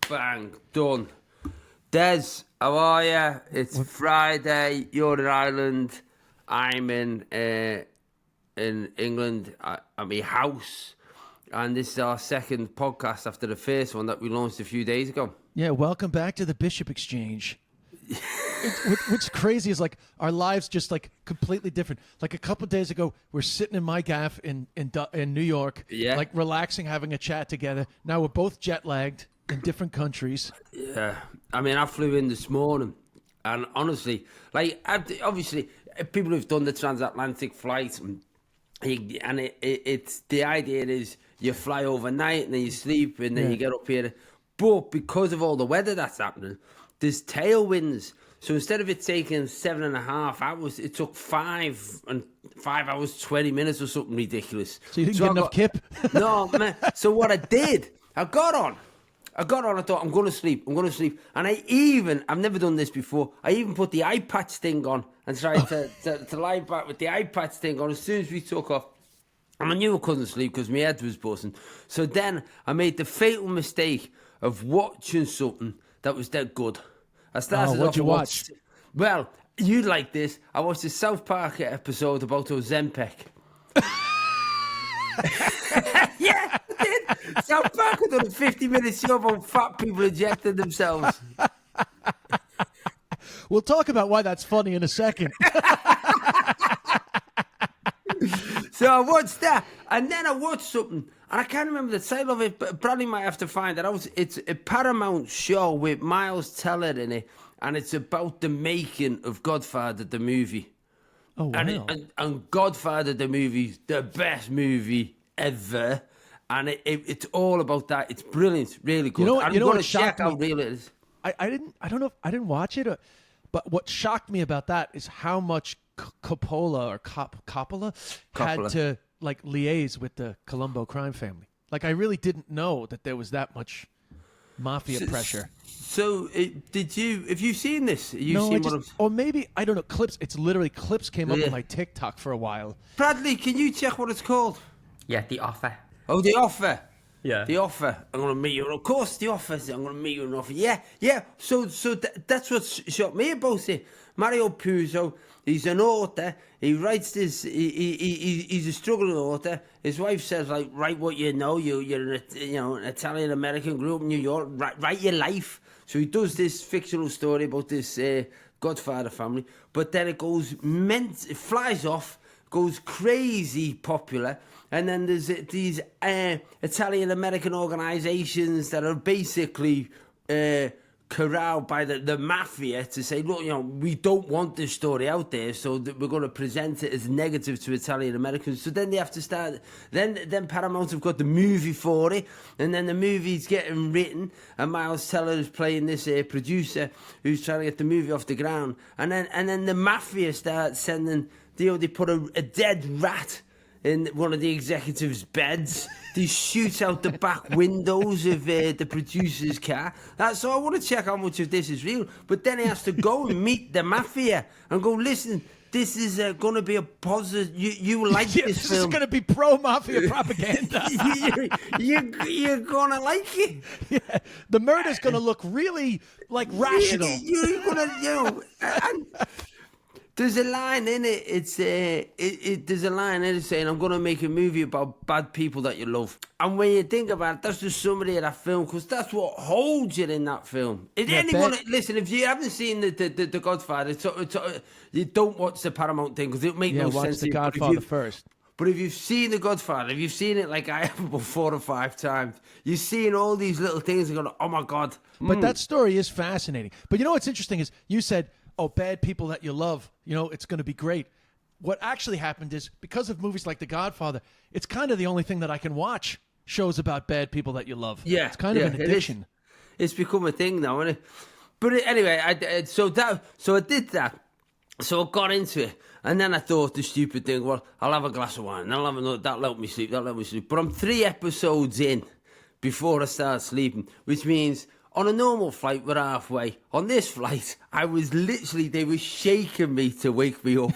Bang, done. Des, how are you? It's Friday. You're in Ireland. I'm in England at my house, and this is our second podcast after the first one that we launched a few days ago. Yeah, welcome back to the Bishop Exchange. What's crazy is like our lives just like completely different. Like a couple of days ago, we're sitting in my gaff in New York, like relaxing, having a chat together. Now we're both jet lagged in different countries. Yeah, I mean, I flew in this morning, and honestly, like obviously, people who've done the Transatlantic flight, and it's the idea is you fly overnight and then you sleep and then you get up here. But because of all the weather that's happening, there's tailwinds. So instead of it taking 7.5 hours, it took 5 hours, 20 minutes or something ridiculous. So you didn't get enough kip? No, man. So what I did, I got on, I thought, I'm going to sleep. And I've never done this before, I even put the eye patch thing on and tried to lie back with the eye patch thing on as soon as we took off. And I knew I couldn't sleep because my head was buzzing. So then I made the fatal mistake of watching something that was dead good. I started what'd you watch? Well, you'd like this. I watched the South Park episode about Ozempic. Yeah, I did. South Park had done a 50-minute show about fat people injecting themselves. We'll talk about why that's funny in a second. So I watched that, and then I watched something, and I can't remember the title of it, but Bradley might have to find it out. It's a Paramount show with Miles Teller in it, and it's about the making of Godfather, the movie. Oh, wow. And Godfather, the movie, the best movie ever, and it's all about that. It's brilliant, really good. You know what check shocked how me? real it is. I didn't watch it, but what shocked me about that is how much Coppola had to like liaise with the Colombo crime family. Like I really didn't know that there was that much mafia pressure. So have you seen this? Or maybe I don't know, clips. It's literally clips came up on my TikTok for a while. Bradley, can you check what it's called? Yeah, The Offer. Oh, The Offer. Yeah. The Offer. I'm going to meet you. Of course, The Offer. I'm going to meet you in an offer. Yeah. So that's what shocked me about it. Mario Puzo, he's an author. He writes this. He's a struggling author. His wife says, like, write what you know. You're an Italian American, grew up in New York. Write your life. So he does this fictional story about this Godfather family. But then it it flies off, goes crazy popular. And then there's these Italian American organizations that are basically corralled by the Mafia to say, look, we don't want this story out there, so we're going to present it as negative to Italian Americans. So then they have to start. Then Paramount have got the movie for it, and then the movie's getting written, and Miles Teller is playing this producer who's trying to get the movie off the ground, and then the Mafia start sending. They put a dead rat in one of the executives' beds. They shoot out the back windows of the producer's car. So I want to check how much of this is real. But then he has to go and meet the Mafia and go, listen, this is going to be a positive. You like this film. This is going to be pro-Mafia propaganda. You're going to like it. Yeah, the murder's going to look really, like, rational. You're going to, there's a line in it. There's a line in it saying, "I'm going to make a movie about bad people that you love." And when you think about it, that's the summary of that film, because that's what holds you in that film. Listen, if you haven't seen the Godfather, you don't watch the Paramount thing because it make no sense. Watch the Godfather first. But if you've seen the Godfather, if you've seen it like I have about 4 or 5 times, you're seeing all these little things and going, "Oh my God!" But that story is fascinating. But you know what's interesting is you said, oh, bad people that you love, it's going to be great. What actually happened is because of movies like The Godfather, it's kind of the only thing that I can watch, shows about bad people that you love. Yeah. It's kind of an addiction. It's become a thing now, isn't it? But anyway, I did that. So I got into it. And then I thought the stupid thing, well, I'll have a glass of wine. I'll have another. That'll help me sleep. But I'm 3 episodes in before I start sleeping, which means on a normal flight, we're halfway. On this flight, I was literally, they were shaking me to wake me up.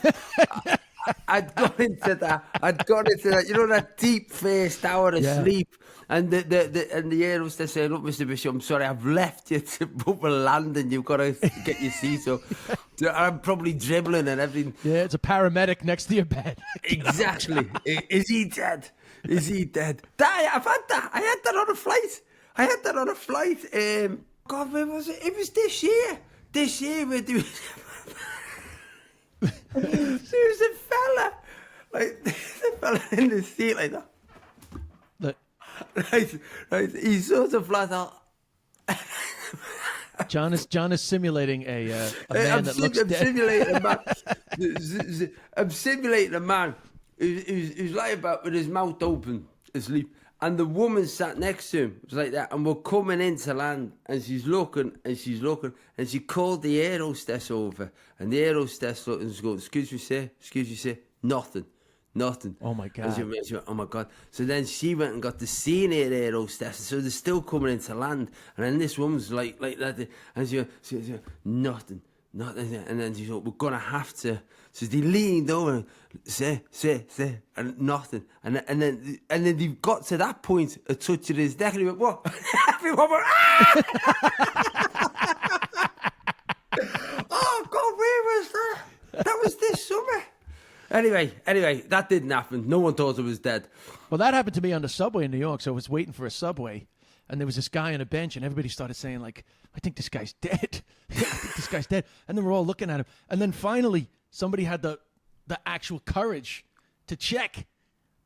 I'd gone into that. That deep first hour of sleep. And the air hostess saying, "Look, Mr. Bishop, I'm sorry, I've left you to book a landing. You've got to get your seat." So I'm probably dribbling and everything. Yeah, it's a paramedic next to your bed. Exactly. Is he dead? Is he dead? I've had that. I had that on a flight. God, where was it? It was this year. This year, where there was a fella, like the fella in the seat like that. Right. He's sort of flat out. John is simulating a man that looks dead. I'm simulating a man who's lying about with his mouth open asleep, and the woman sat next to him. It was like that, and we're coming into land, and she's looking, and she called the air hostess over, and the air hostess looked and goes, "Excuse me, sir. Nothing. Oh my God. She went, oh my God. So then she went and got the senior air hostess. So they're still coming into land. And then this woman's like that. And she went, nothing. And then she said, we're going to have to. So they leaned over and say, and nothing. And then they got to that point, a touch of his neck, and he went, what? Everyone went, ah! Oh God, where was that? That was this summer. Anyway, that didn't happen. No one thought it was dead. Well, that happened to me on the subway in New York. So I was waiting for a subway, and there was this guy on a bench, and everybody started saying, like, I think this guy's dead. I think this guy's dead. And then we're all looking at him. And then finally, somebody had the actual courage to check.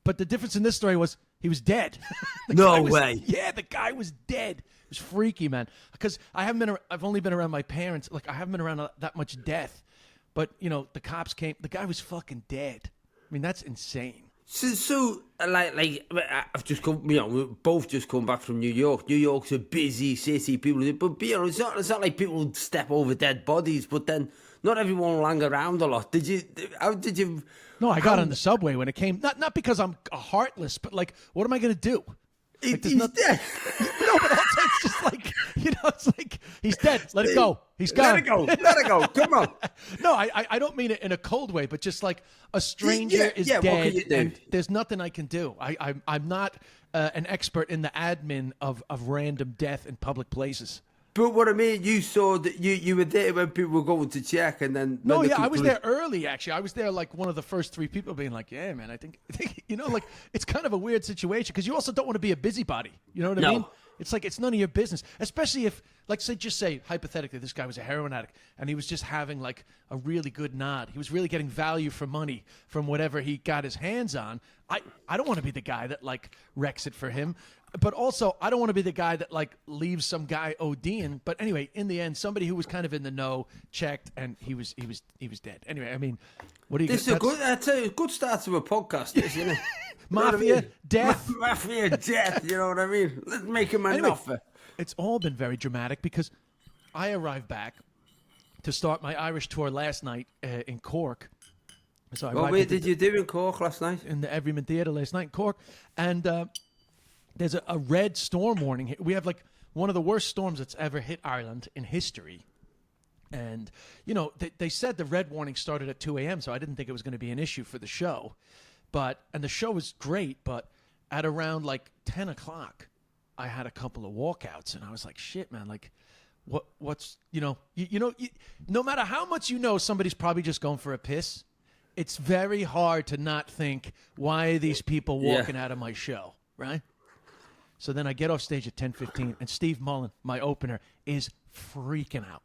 But the difference in this story was he was dead. No way. Yeah, the guy was dead. It was freaky, man. Because I've only been around my parents. Like, I haven't been around that much death. But, you know, the cops came. The guy was fucking dead. I mean, that's insane. So like I've just come, you know, we both just come back from New York. New York's a busy city. People, but you know, it's not like people step over dead bodies. But then not everyone will hang around a lot. How did you? No, I got on the subway when it came. Not because I'm heartless, but like, what am I going to do? Like, he's dead. No, but also it's just like, you know, it's like, he's dead. Let it go. He's gone. Let it go. Come on. No, I don't mean it in a cold way, but just like a stranger is dead, what can you do? and there's nothing I can do. I'm not an expert in the admin of random death in public places. But what I mean, you saw that you were there when people were going to check, and then no, yeah, I was there early. Actually, I was there like one of the first 3 people, being like, "Yeah, man, I think you know, like it's kind of a weird situation because you also don't want to be a busybody. You know what I mean? It's like it's none of your business, especially if, like, just say hypothetically, this guy was a heroin addict and he was just having like a really good nod. He was really getting value for money from whatever he got his hands on. I don't want to be the guy that like wrecks it for him. But also, I don't want to be the guy that like leaves some guy ODing. But anyway, in the end, somebody who was kind of in the know checked, and he was dead. Anyway, I mean, what do you? This is I tell you, a good start to a podcast, isn't it? Mafia, death. Mafia, death. You know what I mean? Let's make him an offer. It's all been very dramatic because I arrived back to start my Irish tour last night in Cork. So where did you do in Cork last night? In the Everyman Theatre last night in Cork, and. There's a red storm warning. We have like one of the worst storms that's ever hit Ireland in history. And, you know, they said the red warning started at 2 a.m., so I didn't think it was going to be an issue for the show. And the show was great, but at around like 10 o'clock, I had a couple of walkouts, and I was like, shit, man, like, what's, you know, no matter how much you know somebody's probably just going for a piss, it's very hard to not think, why are these people walking out of my show, right? So then I get off stage at 10:15, and Steve Mullen, my opener, is freaking out.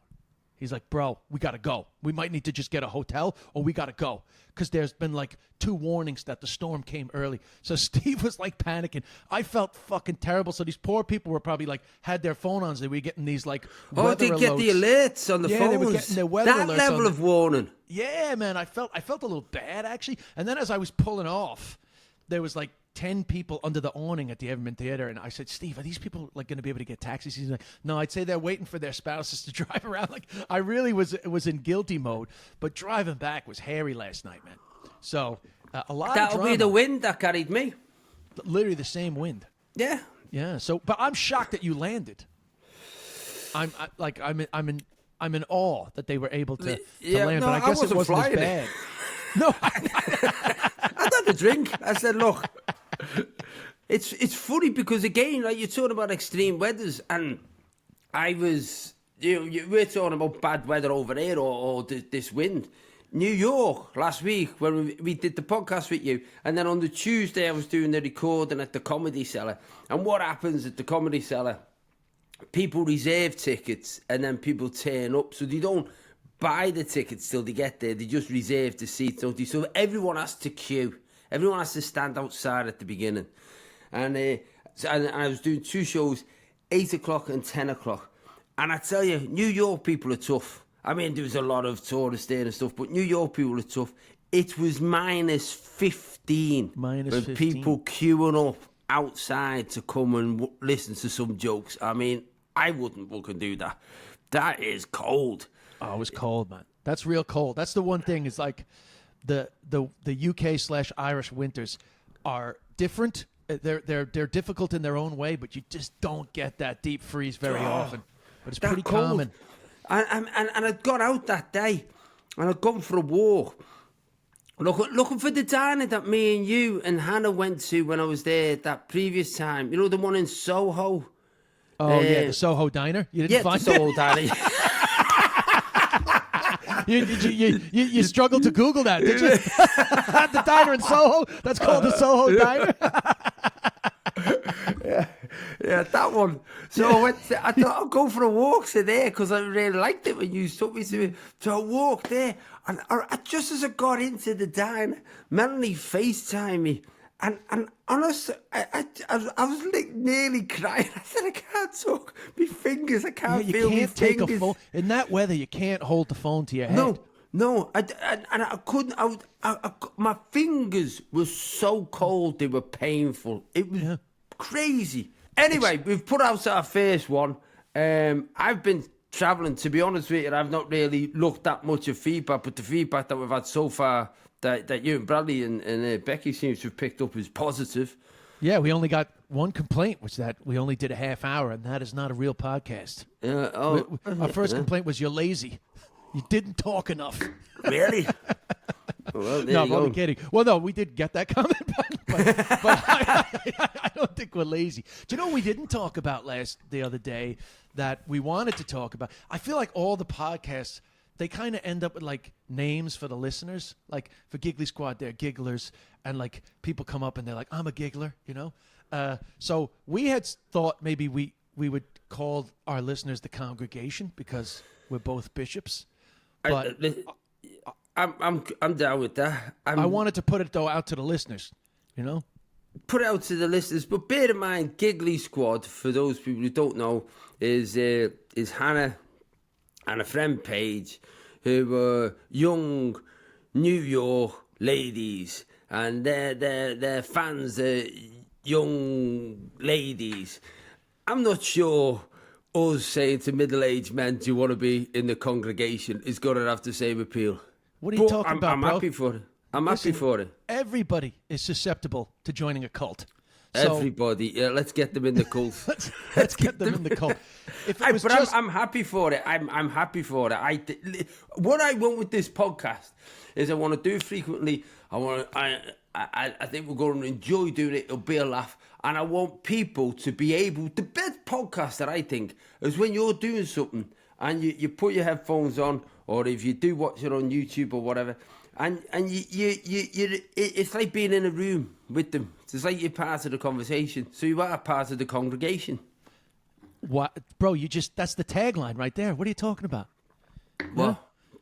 He's like, bro, we got to go. We might need to just get a hotel, or we got to go. Because there's been like 2 warnings that the storm came early. So Steve was like panicking. I felt fucking terrible. So these poor people were probably like, had their phone on. So they were getting these like weather alerts. They get the alerts on the phones. Yeah, they were getting their weather alerts. That level of warning. Yeah, man, I felt a little bad, actually. And then as I was pulling off, there was like 10 people under the awning at the Everyman Theatre, and I said, Steve, are these people like going to be able to get taxis? He's like, no, I'd say they're waiting for their spouses to drive around. Like, I really was in guilty mode, but driving back was hairy last night, man. So a lot of drama. That'll be the wind that carried me. Literally the same wind. Yeah. So, but I'm shocked that you landed. I'm in awe that they were able to land, but I guess it wasn't as bad. No, I had a drink. I said, look, It's funny because, again, like you're talking about extreme weathers, and I was, we're talking about bad weather over there or this wind. New York last week when we did the podcast with you, and then on the Tuesday I was doing the recording at the Comedy Cellar. And what happens at the Comedy Cellar? People reserve tickets and then people turn up, so they don't buy the tickets till they get there. They just reserve the seats, don't they? So everyone has to queue. Everyone has to stand outside at the beginning. And I was doing 2 shows, 8 o'clock and 10 o'clock. And I tell you, New York people are tough. I mean, there was a lot of tourists there and stuff, but New York people are tough. It was minus 15. Minus 15. People queuing up outside to come and listen to some jokes. I mean, I wouldn't fucking do that. That is cold. Oh, it was cold, man. That's real cold. That's the one thing is like the UK/Irish winters are different. They're difficult in their own way, but you just don't get that deep freeze very often. But it's pretty cold. common. And I'd got out that day and I'd gone for a walk. Looking for the diner that me and you and Hannah went to when I was there that previous time. You know, the one in Soho? Oh, yeah, the Soho Diner? You didn't find the Soho Diner. You struggled to Google that, did you? The diner in Soho? That's called the Soho Diner? Yeah, that one. So I thought I'll go for a walk to there because I really liked it when you took me to it. So I walked there, and just as I got into the diner, Melanie FaceTimed me, and honestly, I was like nearly crying. I said, I can't talk. My fingers, I can't feel my fingers. You can't take a phone. In that weather, you can't hold the phone to your head. No, I couldn't. My fingers were so cold, they were painful. It was crazy. Anyway, we've put out our first one. I've been travelling, to be honest with you, I've not really looked that much at feedback, but the feedback that we've had so far that you and Bradley and Becky seems to have picked up is positive. Yeah, we only got one complaint, which that we only did a half hour, and that is not a real podcast. Our first complaint was you're lazy. You didn't talk enough. Really? Well, no, I'm only kidding. Well, no, we did get that comment, but I don't think we're lazy. Do you know what we didn't talk about the other day that we wanted to talk about? I feel like all the podcasts, they kind of end up with like names for the listeners. Like for Giggly Squad, they're gigglers, and like people come up and they're like, I'm a giggler, you know? So we had thought maybe we would call our listeners the congregation because we're both bishops. But I'm down with that. I wanted to put it though out to the listeners, you know. Put it out to the listeners, but bear in mind, Giggly Squad, for those people who don't know, is Hannah and a friend Paige, who were young New York ladies, and their fans are young ladies. I'm not sure us saying to middle-aged men, do you want to be in the congregation, is going to have the same appeal. What are you talking about, I'm bro? happy for it. Happy for it. Everybody is susceptible to joining a cult. Everybody. Yeah, let's get them in the cult. let's get them in the cult. I'm happy for it. I'm happy for it. What I want with this podcast is I want to do it frequently. I think we're going to enjoy doing it. It'll be a laugh. And I want people to be able... The best podcast that I think is when you're doing something and you put your headphones on, or if you do watch it on YouTube or whatever, and you it's like being in a room with them. It's like you're part of the conversation. So you are part of the congregation. What, bro? That's the tagline right there. What are you talking about? What? Huh?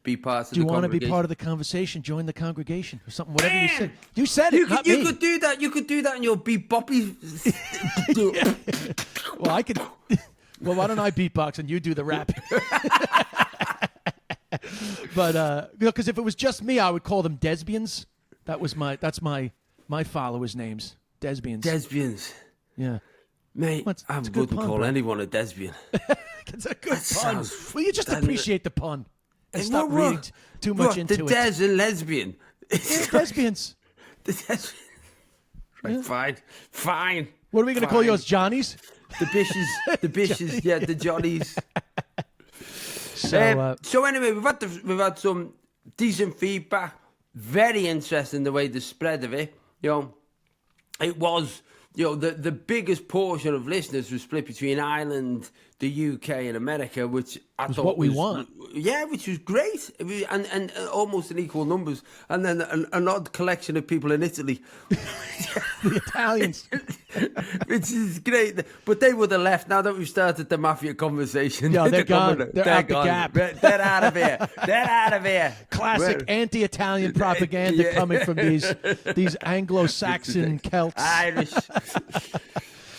Be part of the congregation. Do you want to be part of the conversation? Join the congregation or something. Whatever you said. You said it. Not me. You could do that. You could do that, and you'll be boppy. Well, I could. Well, why don't I beatbox and you do the rap? But because if it was just me, I would call them desbians. That's my followers' names. Desbians. Desbians. Yeah. Mate, I wouldn't call anyone a desbian. It's a good pun. Well, you just appreciate the pun. And stop reading too much into it. The des and lesbian. They're lesbians. The desbian. Right, yeah. Fine. What are we going to call yours, Johnnies? The bishes, yeah, the Johnnies. So anyway, we've had some decent feedback. Very interesting the way the spread of it. You know, it was the biggest portion of listeners was split between Ireland, the UK, and America, which I thought what we want. Yeah, which was great. It was, and almost in equal numbers. And then an odd collection of people in Italy. The Italians. Which is great. But they would have left now that we've started the Mafia conversation. Yeah, they're gone. They're out gone. the gap. They're out of here. They're out of here. Classic anti-Italian propaganda coming from these Anglo-Saxon Celts. Irish.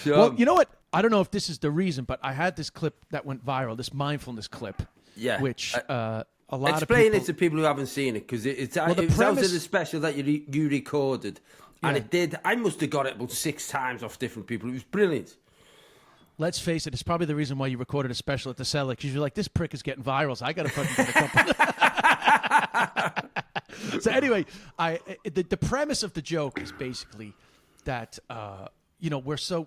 Well, you know what? I don't know if this is the reason, but I had this clip that went viral, this mindfulness clip. Yeah. Which a lot of Explain people... it to people who haven't seen it, because it was out premise... of the special that you recorded. And it did. I must have got it about 6 times off different people. It was brilliant. Let's face it, it's probably the reason why you recorded a special at the Cellar, because you're like, this prick is getting viral, so I got to fucking get a couple. So anyway, the premise of the joke is basically that...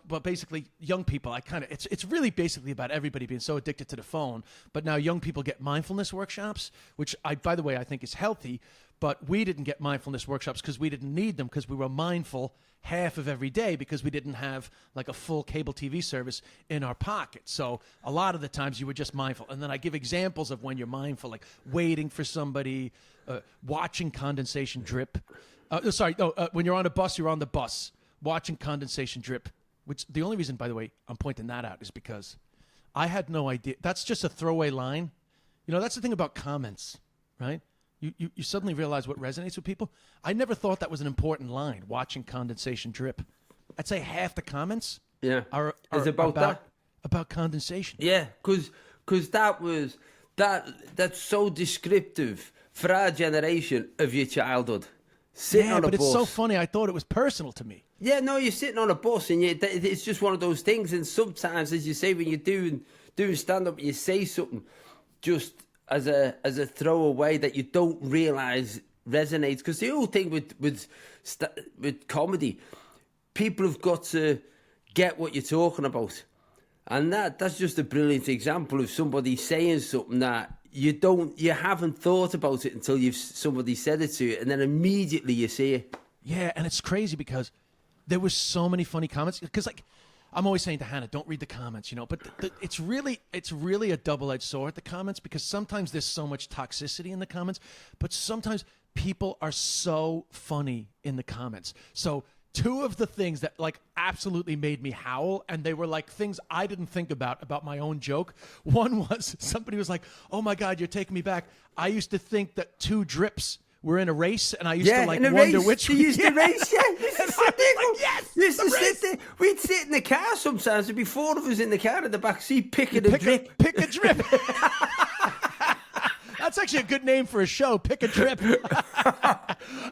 but basically young people, it's really basically about everybody being so addicted to the phone, but now young people get mindfulness workshops, which by the way, I think is healthy, but we didn't get mindfulness workshops because we didn't need them, because we were mindful half of every day because we didn't have like a full cable TV service in our pocket. So a lot of the times you were just mindful. And then I give examples of when you're mindful, like waiting for somebody, watching condensation drip. When you're on a bus, you're on the bus. Watching condensation drip, which the only reason, by the way, I'm pointing that out is because I had no idea. That's just a throwaway line. That's the thing about comments, right? You suddenly realize what resonates with people. I never thought that was an important line, watching condensation drip. I'd say half the comments are about condensation. Yeah, because that's so descriptive for our generation of your childhood. Sitting on a bus. It's so funny. I thought it was personal to me. Yeah, no, you're sitting on a bus and it's just one of those things. And sometimes, as you say, when you're doing stand-up, you say something just as a throwaway that you don't realise resonates. Because the whole thing with comedy, people have got to get what you're talking about. And that's just a brilliant example of somebody saying something that you haven't thought about it until somebody said it to you, and then immediately you see it. Yeah, and it's crazy because there was so many funny comments. Because like I'm always saying to Hannah, don't read the comments, but it's really a double-edged sword, the comments, because sometimes there's so much toxicity in the comments, but sometimes people are so funny in the comments. So 2 of the things that like absolutely made me howl, and they were like things I didn't think about my own joke. One was somebody was like, "Oh my God, you're taking me back. I used to think that 2 drips were in a race, and I used to like wonder which." They used to race, We'd sit in the car sometimes. There'd be 4 of us in the car in the back seat picking a drip. Pick a drip. That's actually a good name for a show, Pick a Drip.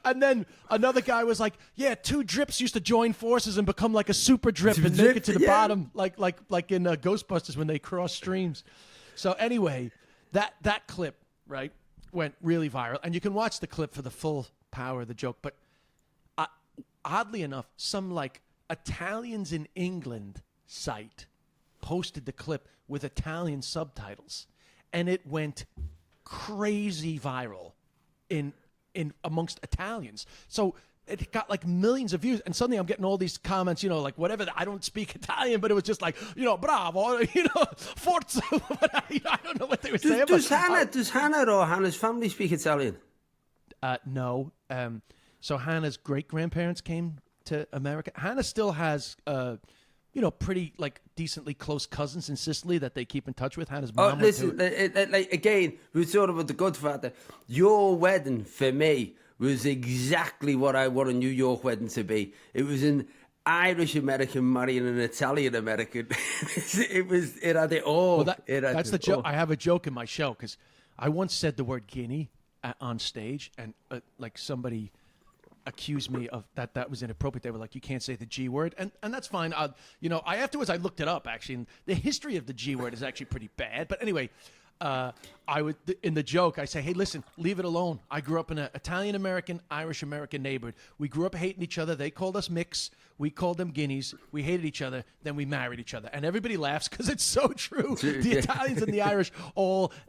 And then another guy was like, yeah, 2 drips used to join forces and become like a super drip and make it to the bottom, like in Ghostbusters when they cross streams. So anyway, that clip, right, went really viral. And you can watch the clip for the full power of the joke. But oddly enough, some like Italians in England site posted the clip with Italian subtitles. And it went crazy viral in amongst Italians. So it got like millions of views, and suddenly I'm getting all these comments, like whatever. I don't speak Italian, but it was just like, bravo, forza. I don't know what they were saying. Does Hannah or Hannah's family speak Italian? No. So Hannah's great-grandparents came to America. Hannah still has pretty like decently close cousins in Sicily that they keep in touch with. Hannah's mom. Listen, again, we were talking about the Godfather. Your wedding for me was exactly what I want a New York wedding to be. It was an Irish American marrying an Italian American. It had it all. Well, that's the joke. I have a joke in my show because I once said the word guinea on stage, and like somebody accused me of that was inappropriate. They were like, you can't say the G word, and that's fine. I afterwards I looked it up actually, and the history of the G word is actually pretty bad. But anyway, I would in the joke I say, hey, listen, leave it alone. I grew up in an Italian American, Irish American neighborhood. We grew up hating each other. They called us mix. We called them guineas. We hated each other. Then we married each other, and everybody laughs because it's so true. The Italians and the Irish,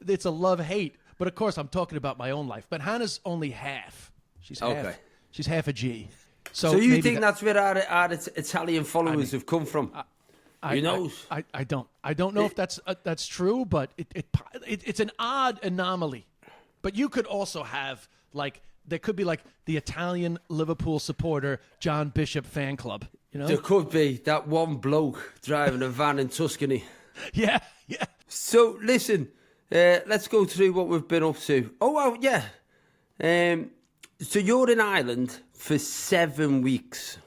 it's a love-hate. But of course, I'm talking about my own life. But Hannah's only half. She's half. Okay. She's half a G. So you think that's where our Italian followers have come from? Who knows? I don't know if that's true, but it's an odd anomaly. But you could also have there could be the Italian Liverpool supporter John Bishop fan club. There could be that one bloke driving a van in Tuscany. Yeah. So listen, let's go through what we've been up to. Oh well, yeah. So you're in Ireland for 7 weeks.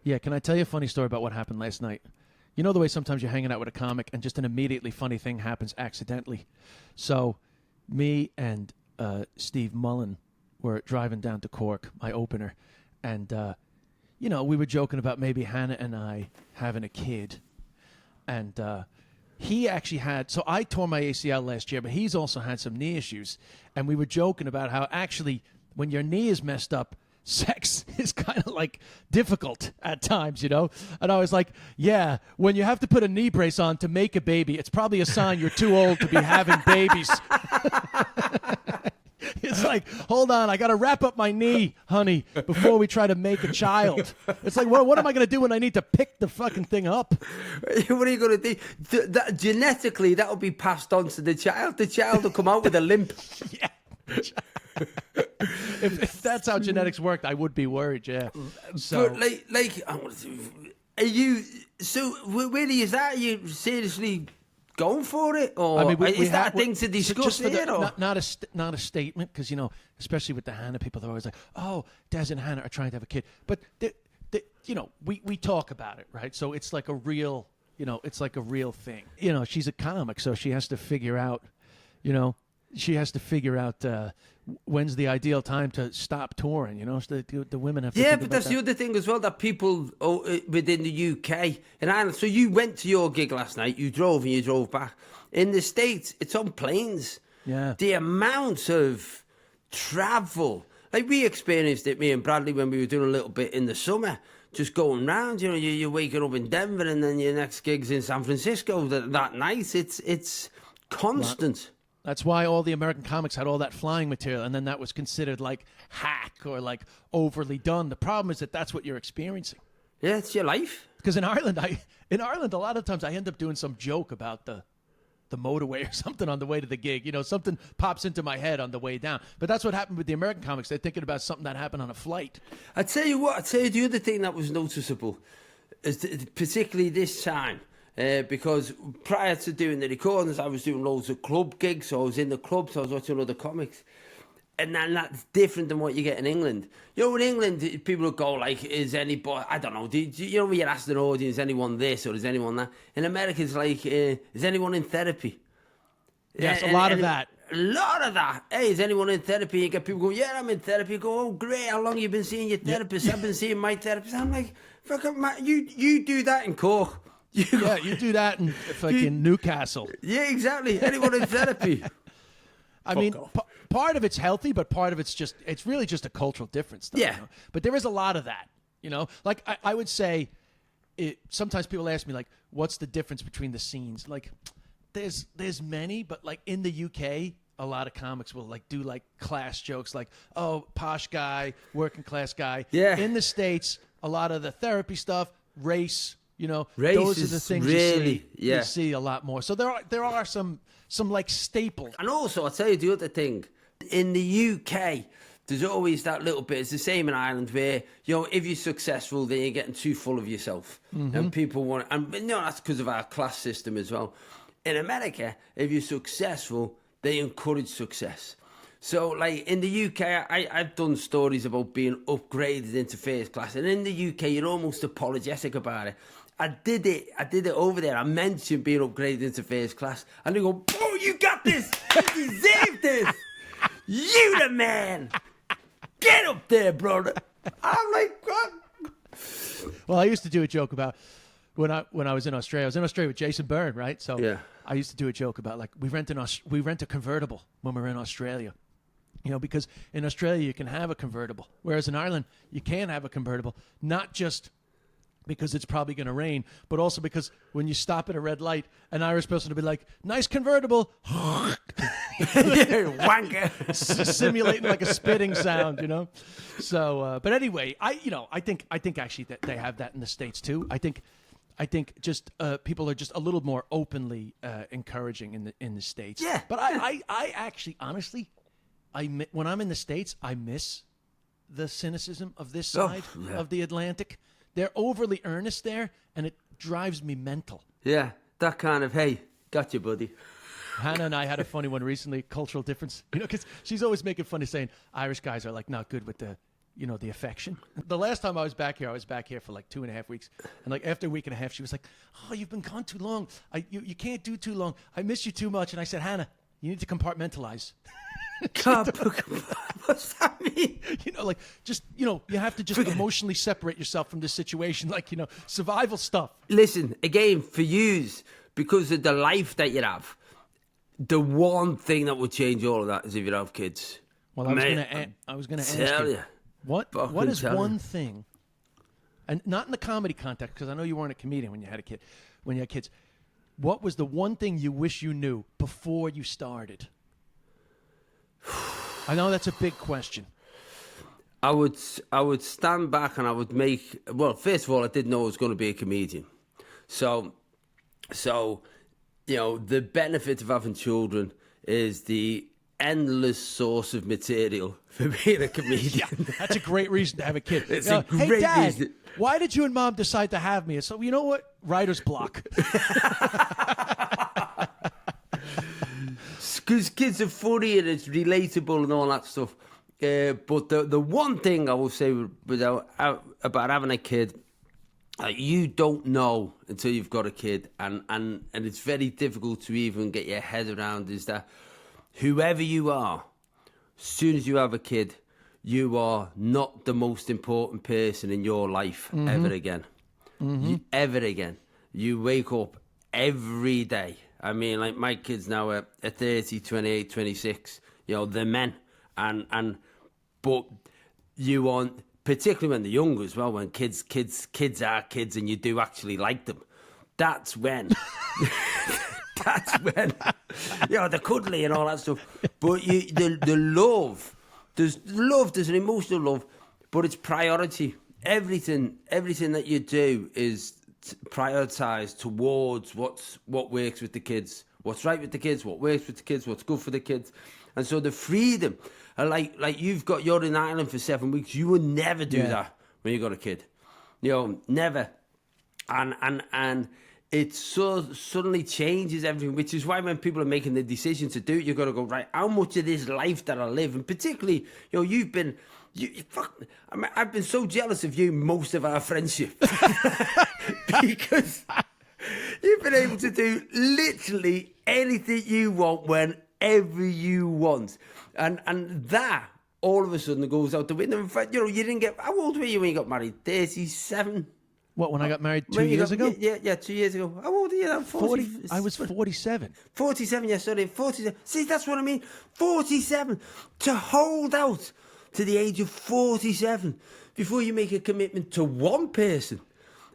Yeah, can I tell you a funny story about what happened last night? You know the way sometimes you're hanging out with a comic and just an immediately funny thing happens accidentally. So me and Steve Mullen were driving down to Cork, my opener, and we were joking about maybe Hannah and I having a kid. And he actually had, so I tore my ACL last year, but he's also had some knee issues. And we were joking about how actually when your knee is messed up, sex is kind of difficult at times, And I was like, yeah, when you have to put a knee brace on to make a baby, it's probably a sign you're too old to be having babies. It's like, hold on, I got to wrap up my knee, honey, before we try to make a child. It's like, what am I going to do when I need to pick the fucking thing up? What are you going to do? Genetically, that will be passed on to the child. The child will come out with a limp. Yeah. if that's how genetics worked, I would be worried, yeah. So, but are you, so really, is that, are you seriously going for it, or is that a thing to discuss here? Not a statement, because especially with the Hannah people, they're always like, "Oh, Des and Hannah are trying to have a kid," but we talk about it, right? So it's like a real, it's like a real thing. She's a comic, so she has to figure out, when's the ideal time to stop touring. The women have to. Yeah, but that's the other thing as well, that people within the UK and Ireland. So you went to your gig last night. You drove and you drove back. In the States, it's on planes. Yeah. The amount of travel, we experienced it, me and Bradley, when we were doing a little bit in the summer, just going round. You're waking up in Denver, and then your next gig's in San Francisco that night. It's constant. Wow. That's why all the American comics had all that flying material, and then that was considered hack or overly done. The problem is that that's what you're experiencing. Yeah, it's your life. Because in Ireland, a lot of times I end up doing some joke about the motorway or something on the way to the gig. Something pops into my head on the way down. But that's what happened with the American comics. They're thinking about something that happened on a flight. I tell you the other thing that was noticeable is particularly this time. Because prior to doing the recordings, I was doing loads of club gigs, so I was in the clubs, I was watching other comics. And then that's different than what you get in England. In England, people would go is anybody, I don't know, when you're asking an audience, is anyone this or is anyone that? In America, it's is anyone in therapy? Yes, a lot of that. A lot of that. Hey, is anyone in therapy? You get people going, yeah, I'm in therapy. You go, oh, great, how long have you been seeing your therapist? Yeah. I've been seeing my therapist. I'm like, fuck up, man, you do that in Cork. You do that in Newcastle. Yeah, exactly. Anyone in therapy. I mean, part of it's healthy, but part of it's really just a cultural difference. Though, yeah. But there is a lot of that, I would say, sometimes people ask me, what's the difference between the scenes? There's many, but in the UK, a lot of comics will do class jokes, oh, posh guy, working class guy. Yeah. In the States, a lot of the therapy stuff, race, race those are the things really, you see a lot more. So there are some staples. And also, I'll tell you the other thing. In the UK, there's always that little bit. It's the same in Ireland where, if you're successful, then you're getting too full of yourself. Mm-hmm. And people want, and that's because of our class system as well. In America, if you're successful, they encourage success. So, in the UK, I've done stories about being upgraded into first class. And in the UK, you're almost apologetic about it. I did it over there. I mentioned being upgraded into first class. And they go, oh, you got this. You deserve this. You the man. Get up there, brother. I'm like, what? Well, I used to do a joke about when I was in Australia. I was in Australia with Jason Byrne, right? So yeah. I used to do a joke about we rent a convertible when we're in Australia. Because in Australia you can have a convertible, whereas in Ireland you can't have a convertible, not just because it's probably going to rain, but also because when you stop at a red light, an Irish person will be like, nice convertible. Wanker. Simulating like a spitting sound, you know. So, but anyway, I think actually that they have that in the States too. I think just people are just a little more openly encouraging in the States. Yeah. But I actually, honestly, when I'm in the States, I miss the cynicism of this side of the Atlantic. They're overly earnest there, and it drives me mental. Yeah, that kind of, hey, got you, buddy. Hannah and I had a funny one recently, cultural difference. You know, because she's always making fun of saying Irish guys are like not good with the affection. The last time I was back here for like 2.5 weeks. And like after a week and a half, she was like, oh, you've been gone too long. You can't do too long. I miss you too much. And I said, Hannah, you need to compartmentalize. What's that mean? You know, like just, you have to just emotionally separate yourself from this situation. Like, survival stuff. Listen, again, for yous, because of the life that you have, the one thing that would change all of that is if you have kids. Well, I was going to ask you. What is one thing, and not in the comedy context, because I know you weren't a comedian when you had kids. What was the one thing you wish you knew before you started? I know that's a big question. I would stand back and I would first of all, I didn't know I was going to be a comedian. So, the benefit of having children is the endless source of material for being a comedian. Yeah, that's a great reason to have a kid. It's a great hey, Dad, reason. Why did you and Mom decide to have me? So, you know what? Writer's block. Because kids are funny and it's relatable and all that stuff. But the one thing I will say about having a kid, you don't know until you've got a kid, and it's very difficult to even get your head around, is that whoever you are, as soon as you have a kid, you are not the most important person in your life ever again. Ever again. You wake up every day. I mean, like my kids now are 30, 28, 26. They're men. But you want, particularly when they're young as well, when kids are kids and you do actually like them. That's when. They're cuddly and all that stuff. But the love, there's an emotional love, but it's priority. Everything that you do is prioritized towards what works with the kids, what's right with the kids, what works with the kids, what's good for the kids. And so the freedom, like you're in Ireland for 7 weeks, you would never do that when you got a kid. Never. And it so suddenly changes everything, which is why when people are making the decision to do it, you've got to go, right, how much of this life that I live, and particularly, I've been so jealous of you most of our friendship because you've been able to do literally anything you want whenever you want, and that all of a sudden goes out the window. In fact, you didn't get. How old were you when you got married? 37. What, when I got married 2 years ago? Yeah, 2 years ago. How old are you now? 40. I was 47. 47, yeah, sorry, 47. See, that's what I mean. 47. To hold out to the age of 47 before you make a commitment to one person.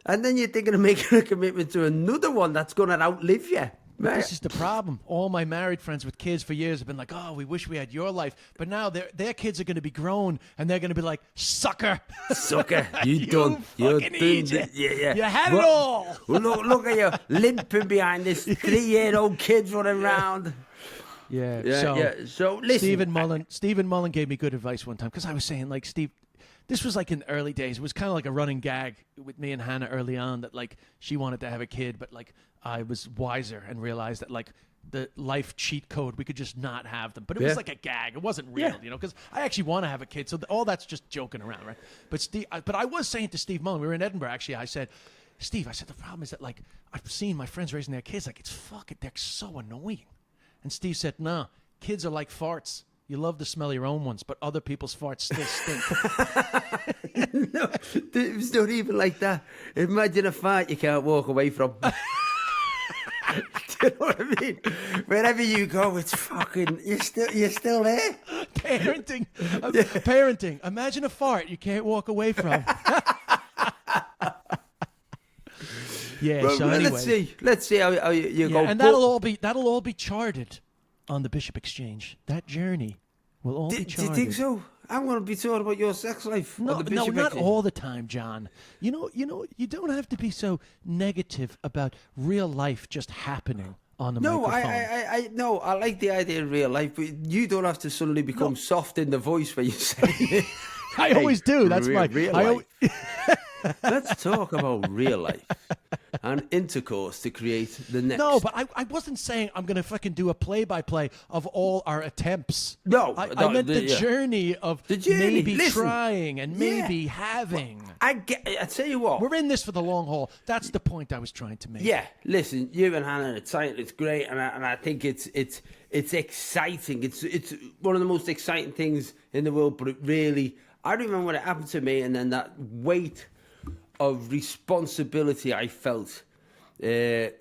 And then you're thinking of making a commitment to another one that's going to outlive you. Right. This is the problem. All my married friends with kids for years have been like, oh, we wish we had your life. But now their kids are going to be grown, and they're going to be like, sucker. Sucker, you done. You're done. Yeah. You had it all. Well, look at you limping behind this 3-year-old kid running around. Yeah. So listen. Stephen Mullen gave me good advice one time, because I was saying, like, Steve, this was like in the early days. It was kind of like a running gag with me and Hannah early on that, like, she wanted to have a kid, but, like, I was wiser and realized that, like, the life cheat code, we could just not have them. But it was like a gag. It wasn't real, because I actually want to have a kid. So all that's just joking around, right? But I was saying to Steve Mullen, we were in Edinburgh, actually, I said, Steve, the problem is that, like, I've seen my friends raising their kids, like, they're so annoying. And Steve said, no, kids are like farts. You love to smell your own ones, but other people's farts still stink. No, it's not even like that. Imagine a fart you can't walk away from. Do you know what I mean? Wherever you go, it's fucking, you're still there. Parenting. Imagine a fart you can't walk away from. Well, so anyway. Let's see how you go. And that'll all be charted on the Bishop Exchange. That journey will all be Do charted. you think so? I'm going to be talking about your sex life. No, on the Bishop not Exchange. all the time, John. You know, you don't have to be so negative about real life just happening on the microphone. No, I like the idea in real life, but you don't have to suddenly become soft in the voice when you say it. I always do. That's real life. Let's talk about real life and intercourse to create the next. No, but I wasn't saying I'm going to fucking do a play-by-play of all our attempts. No, I meant the journey of maybe trying and maybe having. I tell you what. We're in this for the long haul. That's the point I was trying to make. Yeah, listen, you and Hannah, it's great, and I think it's exciting. It's one of the most exciting things in the world, but it really, I remember when it happened to me, and then that weight of responsibility I felt. I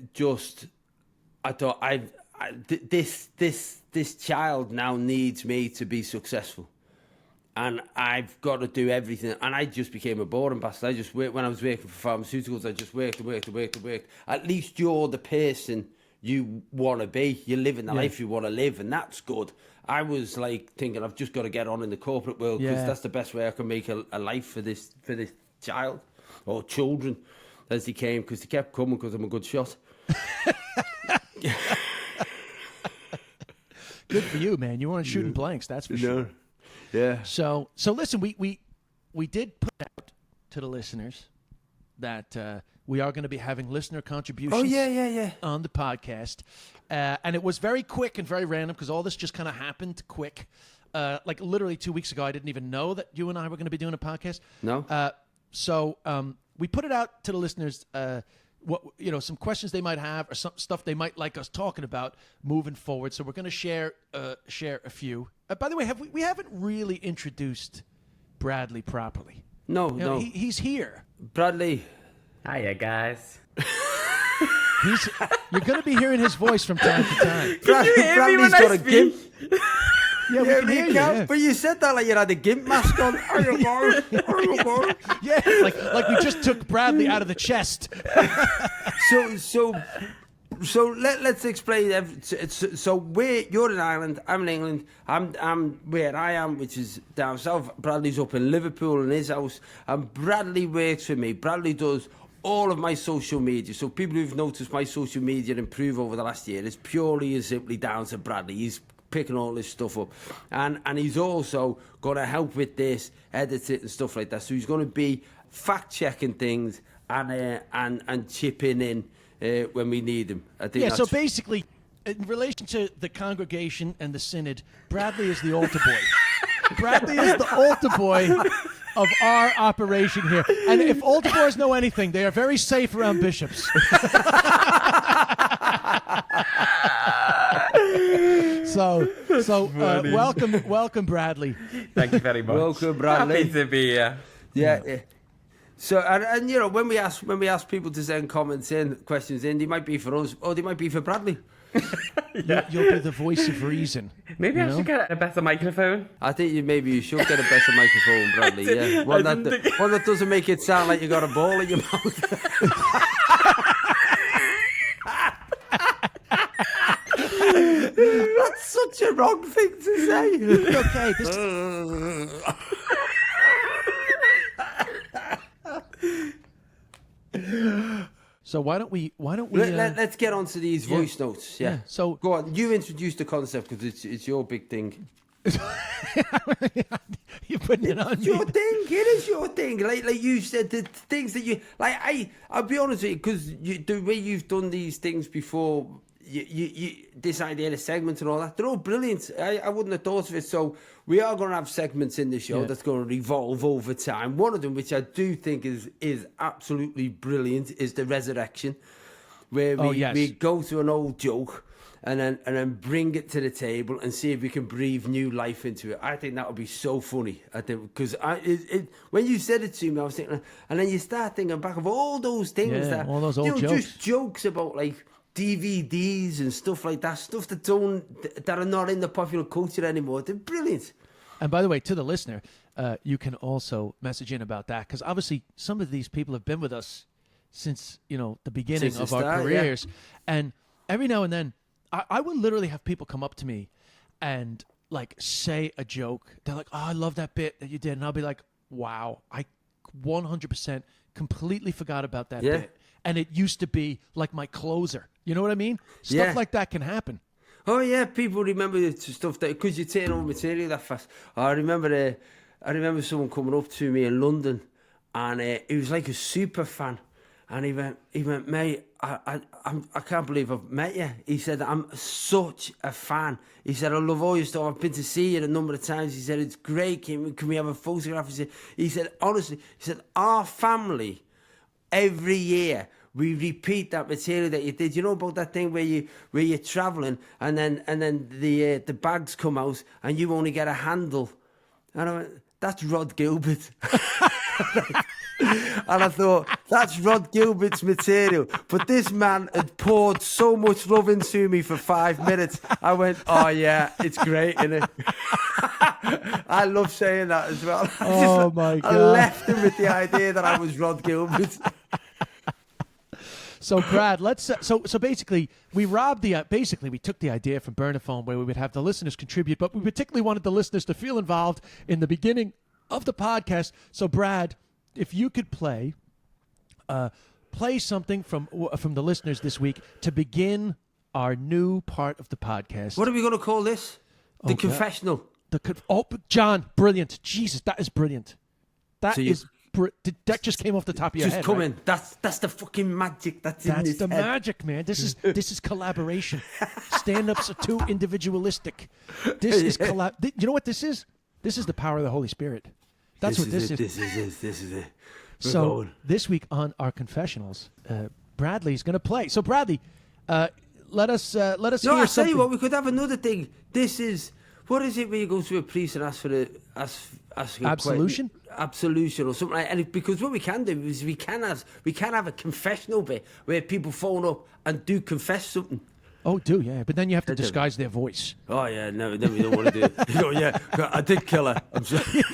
thought this child now needs me to be successful, and I've got to do everything. And I just became a boring bastard. I just worked when I was working for pharmaceuticals. I just worked. At least you're the person you want to be. You're living the life you want to live, and that's good. I was like thinking I've just got to get on in the corporate world because that's the best way I can make a life for this child. Or children, as he came, because he kept coming because I'm a good shot. Good for you, man. You weren't shooting blanks, that's for sure. Yeah. So listen, we did put out to the listeners that we are going to be having listener contributions. Oh yeah. On the podcast, and it was very quick and very random because all this just kind of happened quick. Like literally 2 weeks ago, I didn't even know that you and I were going to be doing a podcast. No. So we put it out to the listeners, some questions they might have or some stuff they might like us talking about moving forward. So we're going to share a few. By the way, we haven't really introduced Bradley properly. No. He's here. Bradley. Hiya, guys. You're going to be hearing his voice from time to time. Bradley's got a gimp. Yeah, we can hear you. Yeah. But you said that like you had a gimp mask on. Yeah, like we just took Bradley out of the chest. So let's explain. You're in Ireland. I'm in England. I'm where I am, which is down south. Bradley's up in Liverpool in his house, and Bradley works for me. Bradley does all of my social media. So people who've noticed my social media improve over the last year, it's purely and simply down to Bradley. He's picking all this stuff up, and he's also going to help with this, edit it and stuff like that. So he's going to be fact checking things and chipping in when we need him. I think. Yeah. So basically, in relation to the congregation and the synod, Bradley is the altar boy. Bradley is the altar boy of our operation here. And if altar boys know anything, they are very safe around bishops. So welcome, Bradley. Thank you very much. Welcome, Bradley. Happy to be here. Yeah. So and when we ask people to send questions in, they might be for us or they might be for Bradley. You'll be the voice of reason. Maybe I should get a better microphone. I think you should get a better microphone, Bradley. Yeah, one that doesn't make it sound like you got a ball in your mouth. That's such a wrong thing to say. Okay. So why don't we? Let's get on to these voice notes. Yeah. So go on. You introduce the concept because it's your big thing. You're putting it on me. Your thing. It is your thing. Like you said, the things that you like. I'll be honest with you because the way you've done these things before. You this idea of segments and all that, they're all brilliant. I wouldn't have thought of it. So we are going to have segments in the show that's going to evolve over time. One of them, which I do think is absolutely brilliant, is the resurrection, where we go to an old joke and then bring it to the table and see if we can breathe new life into it. I think that would be so funny. I think because when you said it to me, I was thinking, and then you start thinking back of all those things all those old jokes, just jokes about like DVDs and stuff like that, stuff that are not in the popular culture anymore. They're brilliant. And by the way, to the listener, you can also message in about that because obviously some of these people have been with us since the beginning of our careers, and every now and then I would literally have people come up to me and like say a joke. They're like, "Oh, I love that bit that you did," and I'll be like, "Wow, I 100% completely forgot about that bit, and it used to be like my closer." You know what I mean? Stuff like that can happen. Oh yeah, people remember the stuff that because you turn on material that fast. I remember someone coming up to me in London, and he was like a super fan, and he went, mate, I can't believe I've met you. He said, I'm such a fan. He said, I love all your stuff. I've been to see you a number of times. He said, it's great. Can we have a photograph? He said, honestly, our family, every year, we repeat that material that you did. You know about that thing where you're traveling and then the bags come out and you only get a handle. And I went, that's Rod Gilbert. And I thought, that's Rod Gilbert's material. But this man had poured so much love into me for 5 minutes. I went, oh yeah, it's great, isn't it? I love saying that as well. My God. I left him with the idea that I was Rod Gilbert. So Brad, let's so basically we took the idea from Burn a Phone where we would have the listeners contribute, but we particularly wanted the listeners to feel involved in the beginning of the podcast. So Brad, if you could play something from the listeners this week to begin our new part of the podcast. What are we going to call this? The Confessional. John, brilliant. Jesus, that is brilliant. That just came off the top of your head. Just come right? in. That's the fucking magic. That's the magic, man. This is collaboration. Stand-ups are too individualistic. This is You know what this is? This is the power of the Holy Spirit. That's what this is. This is it. This week on our confessionals, Bradley's going to play. So Bradley, let us hear something. I'll tell you what. We could have another thing. This is. What is it when you go to a priest and ask for absolution? Absolution or something like that. And because what we can do is we can have a confessional bit where people phone up and do confess something. Oh, but then you have to disguise their voice. Oh yeah, no, then we don't want to do it. You go, yeah, I did kill her. I'm sorry.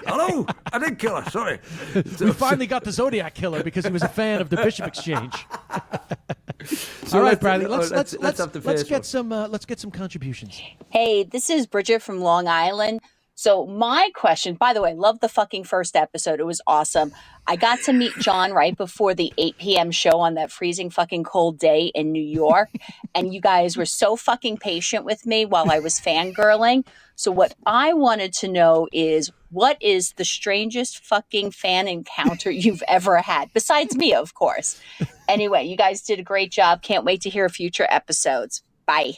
Hello, I did kill her. Sorry. We finally got the Zodiac Killer because he was a fan of the Bishop Exchange. So all right, Bradley, let's get some contributions. Hey, this is Bridget from Long Island. So my question, by the way, love the fucking first episode. It was awesome. I got to meet John right before the 8 p.m. show on that freezing fucking cold day in New York. And you guys were so fucking patient with me while I was fangirling. So what I wanted to know is, what is the strangest fucking fan encounter you've ever had? Besides me, of course. Anyway, you guys did a great job. Can't wait to hear future episodes. Bye.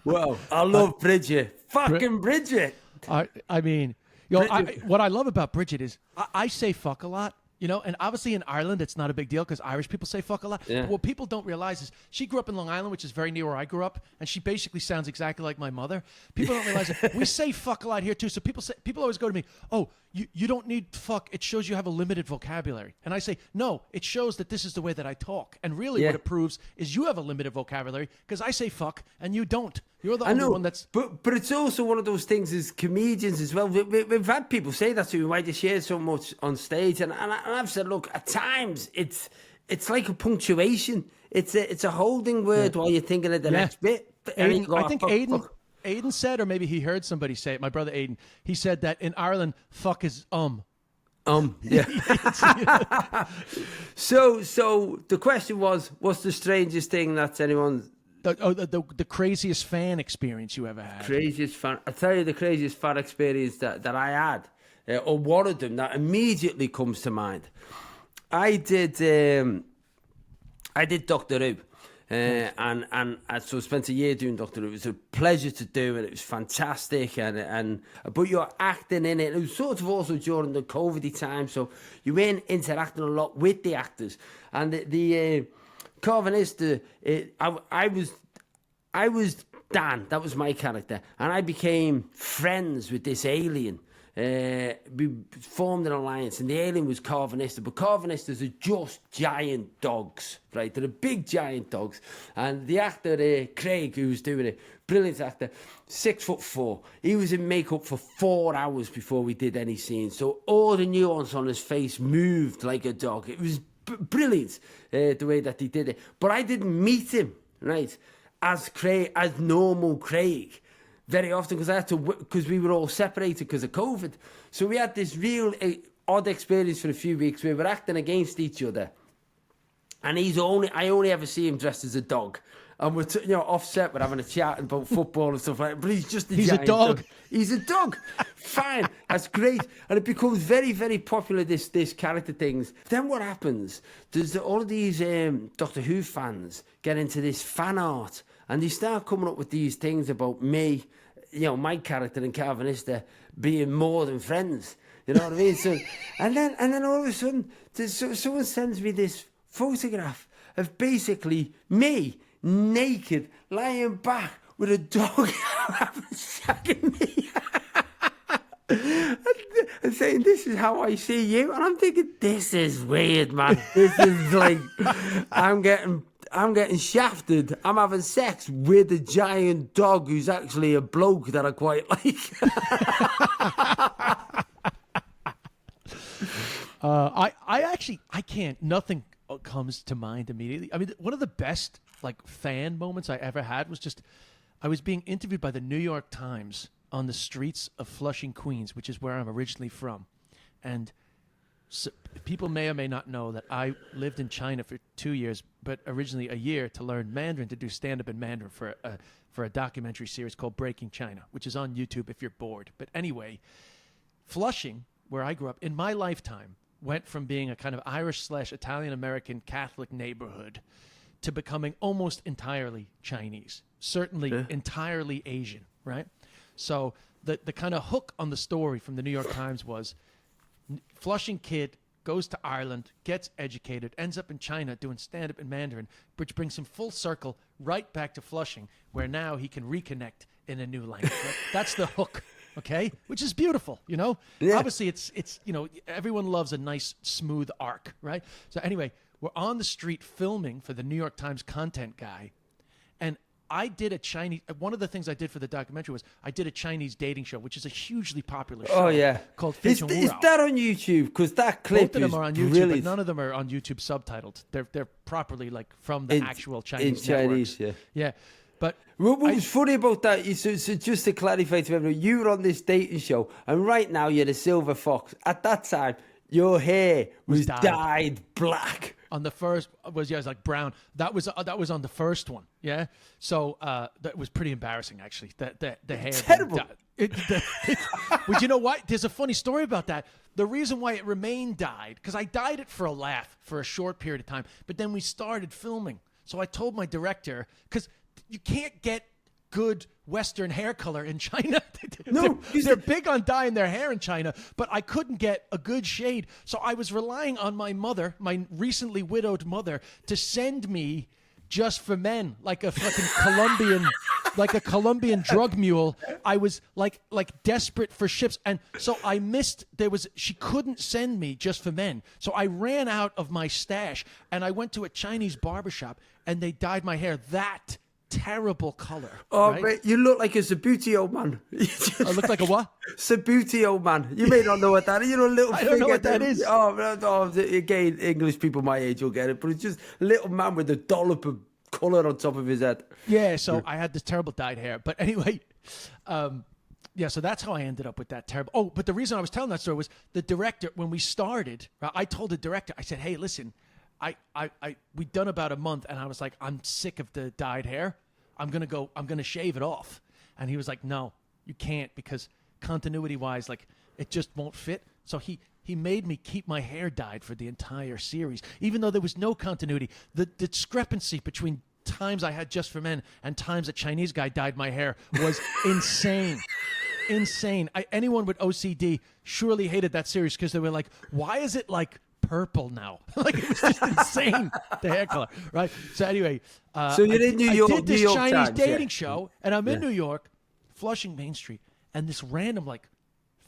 Wow. I love Bridget. Fucking Bridget. I mean, what I love about Bridget is I say fuck a lot, and obviously in Ireland it's not a big deal because Irish people say fuck a lot. Yeah. But what people don't realize is she grew up in Long Island, which is very near where I grew up, and she basically sounds exactly like my mother. People don't realize that we say fuck a lot here too. So people always go to me, oh, you don't need fuck. It shows you have a limited vocabulary. And I say, no, it shows that this is the way that I talk. And really what it proves is you have a limited vocabulary because I say fuck and you don't. You're the only one that's... But it's also one of those things as comedians as well. We've had people say that to me, why they share so much on stage. And I've said, look, at times it's like a punctuation. It's a holding word while you're thinking of the next bit. I think Aiden said, or maybe he heard somebody say it, my brother Aiden, he said that in Ireland, fuck is yeah. So the question was, what's the strangest thing that's anyone... The craziest fan experience you ever had? Craziest fan... I'll tell you the craziest fan experience that I had, or one of them that immediately comes to mind. I did Doctor Who. And so I spent a year doing Doctor Who. It was a pleasure to do it. It was fantastic, but you're acting in it. It was sort of also during the COVID time, so you weren't interacting a lot with the actors. And the Carvanista, I was Dan. That was my character, and I became friends with this alien. We formed an alliance, and the alien was Carvanista, but Carvanistas are just giant dogs, right? They're big giant dogs, and the actor Craig, who was doing it, brilliant actor, 6'4". He was in makeup for 4 hours before we did any scenes, so all the nuance on his face moved like a dog. It was brilliant the way that he did it, but I didn't meet him, right? as normal Craig very often because we were all separated because of COVID. So we had this real odd experience for a few weeks where we were acting against each other. And I only ever see him dressed as a dog. And we're, offset, we're having a chat about football and stuff like that. But he's just a giant dog. He's a dog. Fine. That's great. And it becomes very, very popular, this character things. Then what happens? There's all of these Doctor Who fans get into this fan art. And they start coming up with these things about me, my character and Calvinista being more than friends. You know what I mean? So, and then all of a sudden, someone sends me this photograph of basically me naked lying back with a dog shagging me and saying, "This is how I see you." And I'm thinking, this is weird, man. This is like I'm getting shafted. I'm having sex with a giant dog who's actually a bloke that I quite like. I can't. Nothing comes to mind immediately. I mean, one of the best fan moments I ever had was just I was being interviewed by the New York Times on the streets of Flushing, Queens, which is where I'm originally from, and so people may or may not know that I lived in China for 2 years, but originally a year to learn Mandarin, to do stand-up in Mandarin for a documentary series called Breaking China, which is on YouTube if you're bored. But anyway, Flushing, where I grew up, in my lifetime, went from being a kind of Irish/Italian-American Catholic neighborhood to becoming almost entirely Chinese, certainly entirely Asian, right? So the kind of hook on the story from the New York Times was Flushing kid goes to Ireland, gets educated, ends up in China doing stand-up in Mandarin, which brings him full circle right back to Flushing, where now he can reconnect in a new language. Right? That's the hook. Okay, which is beautiful, Yeah. Obviously, it's everyone loves a nice smooth arc, right? So anyway, we're on the street filming for the New York Times content guy, and I did one of the things I did for the documentary was I did a Chinese dating show, which is a hugely popular show. Oh yeah, called Is that on YouTube? Because that clip both of them are on YouTube, brilliant. but none of them are on YouTube subtitled. They're properly from the actual Chinese in networks. Chinese, yeah. But what was funny about that, so just to clarify to everyone, you were on this dating show, and right now you're the silver fox. At that time, your hair was dyed black. On the first it was like brown. That was on the first one. Yeah. So that was pretty embarrassing actually. The hair. Terrible. But you know what? There's a funny story about that. The reason why it remained dyed, because I dyed it for a laugh for a short period of time, but then we started filming. So I told my director, because you can't get good Western hair color in China. They're big on dyeing their hair in China, but I couldn't get a good shade. So I was relying on my mother, my recently widowed mother, to send me Just for Men, like a fucking Colombian drug mule. I was like desperate for ships. And so I missed, she couldn't send me Just for Men. So I ran out of my stash and I went to a Chinese barbershop and they dyed my hair that terrible color. Oh, right? mate, you look like a Sabuti old man. I look like a what? Sabuti old man. You may not know what that is. You know, little. I don't know what that is. Again, English people my age will get it, but it's just a little man with a dollop of colour on top of his head. Yeah, so I had this terrible dyed hair. But anyway, so that's how I ended up with that terrible. Oh, but the reason I was telling that story was the director, when we started, I told the director, I said, hey, listen, we'd done about a month and I was like, I'm sick of the dyed hair. I'm going to shave it off. And he was like, no, you can't, because continuity wise, it just won't fit. So he made me keep my hair dyed for the entire series, even though there was no continuity. The discrepancy between times I had Just for Men and times a Chinese guy dyed my hair was insane. Insane. Anyone with OCD surely hated that series because they were like, why is it purple now? It was just insane, the hair color, right? So anyway, so you're in New York. I did this New York Chinese Times, dating show, and I'm in New York, Flushing Main Street, and this random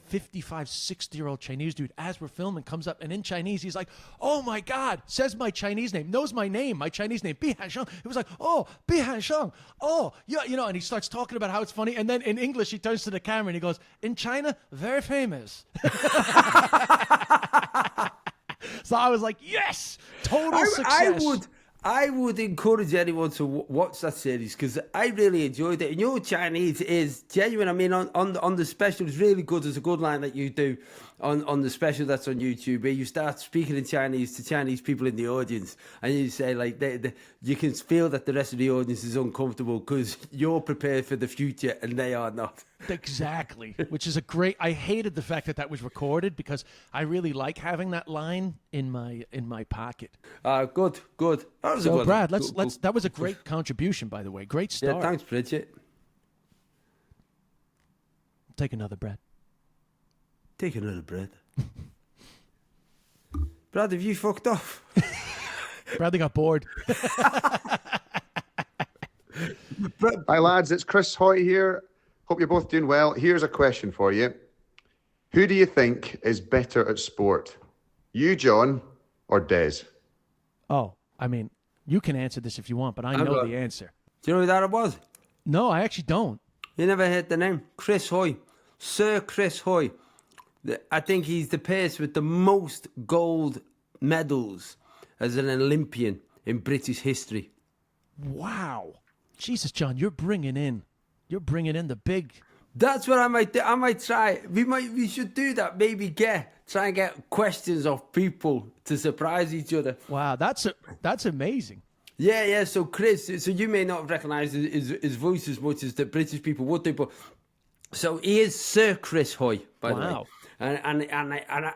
55, 60-year-old Chinese dude, as we're filming, comes up, and in Chinese, he's like, oh my God, says my Chinese name, knows my name, my Chinese name, Bi Han Sheng. He was like, oh, Bi Han Sheng, oh, yeah, and he starts talking about how it's funny, and then in English, he turns to the camera and he goes, in China, very famous. So I was like, yes, total success. I would encourage anyone to watch that series because I really enjoyed it. And your Chinese is genuine. I mean, on the special, it's really good. There's a good line that you do on the special that's on YouTube where you start speaking in Chinese to Chinese people in the audience, and you say like you can feel that the rest of the audience is uncomfortable because you're prepared for the future and they are not. Exactly, which is a great. I hated the fact that was recorded because I really like having that line in my pocket. Good. That was a good Brad, one. let's. That was a great contribution, by the way. Great start. Yeah, thanks, Bridget. Take another, Brad. Take another bread. Brad, have you fucked off? Bradley got bored. Hi, lads. It's Chris Hoy here. Hope you're both doing well. Here's a question for you. Who do you think is better at sport? You, John, or Des? Oh, I mean, you can answer this if you want, but I know the answer. Do you know who that was? No, I actually don't. You never heard the name? Chris Hoy. Sir Chris Hoy. I think he's the person with the most gold medals as an Olympian in British history. Wow. Jesus, John, you're bringing in the big... That's what I might do. I might try. We should do that. Maybe try and get questions of people to surprise each other. Wow, that's amazing. Yeah. So Chris, so you may not recognise his voice as much as the British people would do, but so he is Sir Chris Hoy, by the way. And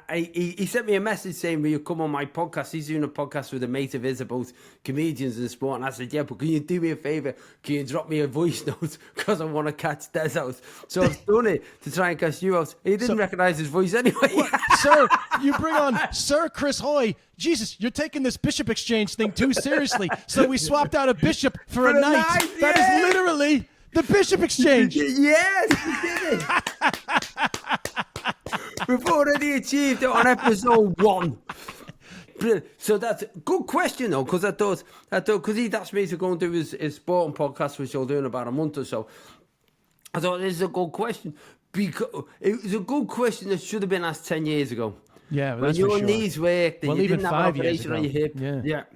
he sent me a message saying, will you come on my podcast? He's doing a podcast with a mate of his about comedians and sport. And I said, yeah, but can you do me a favour? Can you drop me a voice note? Because I want to catch Des out. So I've done it to try and catch you out. He didn't recognise his voice anyway. Sir, you bring on Sir Chris Hoy. Jesus, you're taking this bishop exchange thing too seriously. So we swapped out a bishop for a knight. That is literally the bishop exchange. Yes, we did it. We've already achieved it on episode 1. So that's a good question, though, because I thought because he'd asked me to go and do his sporting podcast, which I'll do in about a month or so. I thought this is a good question because it was a good question that should have been asked 10 years ago. Yeah, when your knees worked, and you even didn't have 5 an years operation ago. on your hip.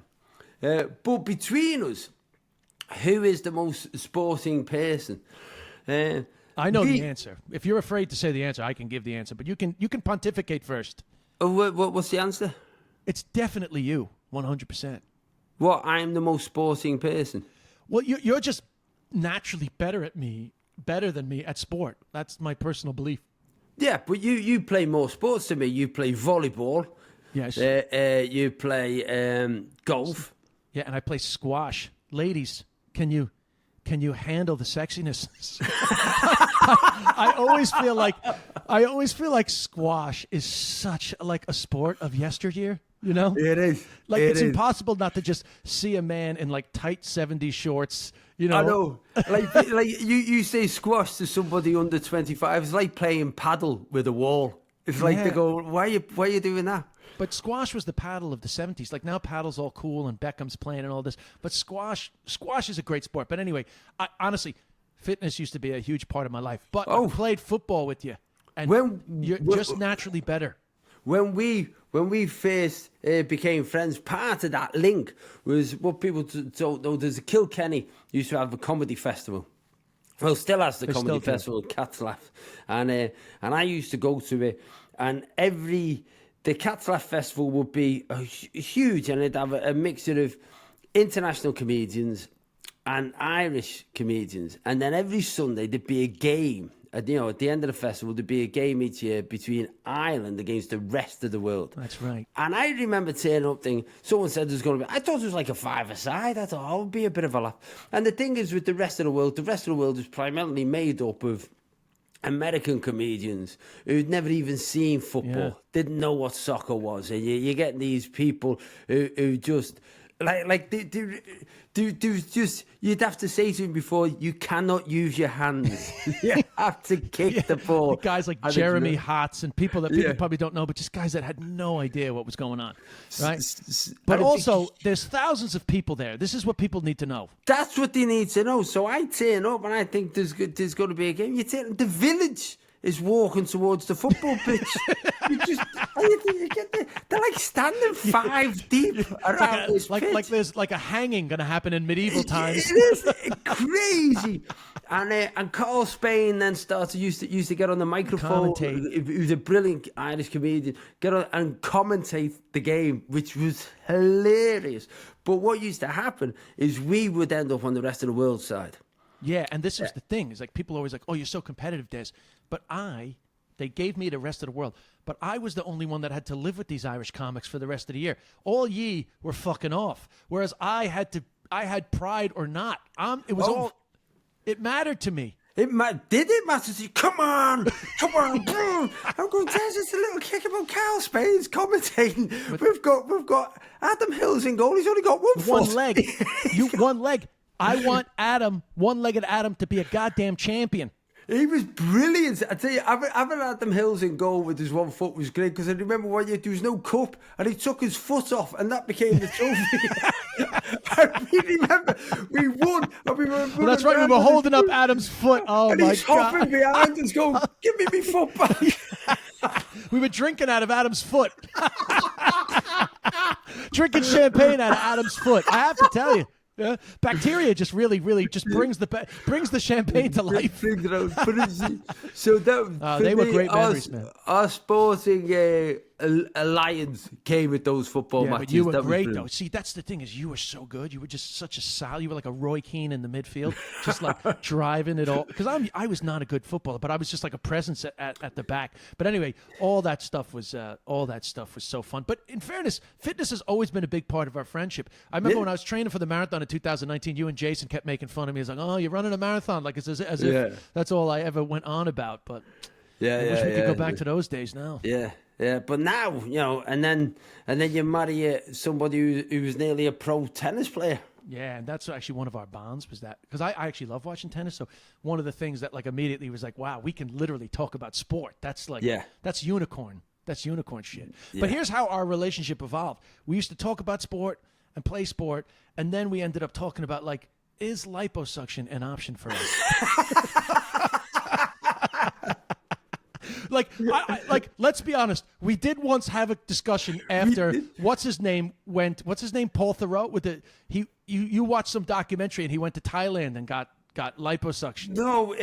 Yeah. But between us, who is the most sporting person? I know the answer. If you're afraid to say the answer, I can give the answer. But you can pontificate first. What's the answer? It's definitely you, 100%. What? I'm the most sporting person? Well, you're just naturally better than me at sport. That's my personal belief. Yeah, but you play more sports than me. You play volleyball. Yes. You play golf. Yeah, and I play squash. Ladies, can you handle the sexiness? I always feel like squash is such like a sport of yesteryear, you know? It is. Like it's impossible not to just see a man in like tight 70s shorts, you know? I know. Like you say squash to somebody under 25, it's like playing paddle with a wall. It's like they go, why are you doing that? But squash was the paddle of the 70s. Like now paddle's all cool and Beckham's playing and all this. But squash is a great sport. But anyway, honestly, fitness used to be a huge part of my life. But I played football with you. And you're just naturally better. When we first became friends, part of that link was what people don't know. There's a Kilkenny used to have a comedy festival. Well, still has the comedy festival, Cats Laugh. And I used to go to it. And the Cats Laugh Festival would be huge, and it'd have a mixture of international comedians and Irish comedians. And then every Sunday there'd be a game. At the end of the festival, there'd be a game each year between Ireland against the rest of the world. That's right. And I remember turning up thinking, someone said there's going to be, I thought it was like a 5-a-side. I thought, it would be a bit of a laugh. And the thing is with the rest of the world is primarily made up of American comedians who'd never even seen football, didn't know what soccer was, and you're getting these people who just you'd have to say to him before, you cannot use your hands. You have to kick the ball. Guys like Jeremy Hotz and people that people probably don't know, but just guys that had no idea what was going on, right? But also, there's thousands of people there. This is what people need to know. That's what they need to know. So I turn up and I think there's going to be a game. You turn the Village is walking towards the football pitch. You just, how do you think you get there? They're like standing 5 deep around this pitch. Like there's like a hanging going to happen in medieval times. It is crazy. And Carl Spain then used to get on the microphone. He was a brilliant Irish comedian. Get on and commentate the game, which was hilarious. But what used to happen is we would end up on the rest of the world side. Yeah, and this is the thing. Is like people are always like, "Oh, you're so competitive, Des." But they gave me the rest of the world. But I was the only one that had to live with these Irish comics for the rest of the year. All ye were fucking off. Whereas I had pride or not. It mattered to me. Did it matter to you? Come on. I'm going, there's just a little kick about Carl Spain's commentating. We've got Adam Hill's in goal. He's only got one foot. One leg. One leg. I want one-legged Adam to be a goddamn champion. He was brilliant. I tell you, having Adam Hills in goal with his 1 foot was great, because I remember one year there was no cup and he took his foot off and that became the trophy. I really remember we won. And we were that's right, we were holding up Adam's foot. Oh, and my he's God. hopping behind us going, give me my foot back. We were drinking out of Adam's foot. Drinking champagne out of Adam's foot. I have to tell you. Yeah, bacteria just really just brings the champagne to life. So that they were great memories, man. Our sporting alliance came with those football matches. But you were great though. See, that's the thing, is you were so good. You were just such a solid. You were like a Roy Keane in the midfield, just like driving it all. Because I was not a good footballer, but I was just like a presence at the back. But anyway, all that stuff was so fun. But in fairness, fitness has always been a big part of our friendship. I remember when I was training for the marathon in 2019, you and Jason kept making fun of me. It's like, oh, you're running a marathon, like it's as if that's all I ever went on about. But I wish we could go back to those days now. Yeah, but now, and then you marry somebody who was nearly a pro tennis player. Yeah, and that's actually one of our bonds, was that, because I actually love watching tennis. So one of the things that like immediately was like, wow, we can literally talk about sport. That's like, that's unicorn. That's unicorn shit. Yeah. But here's how our relationship evolved. We used to talk about sport and play sport, and then we ended up talking about, like, is liposuction an option for us? Like, let's be honest. We did once have a discussion after what's his name, Paul Theroux, you watched some documentary and he went to Thailand and got liposuction. No,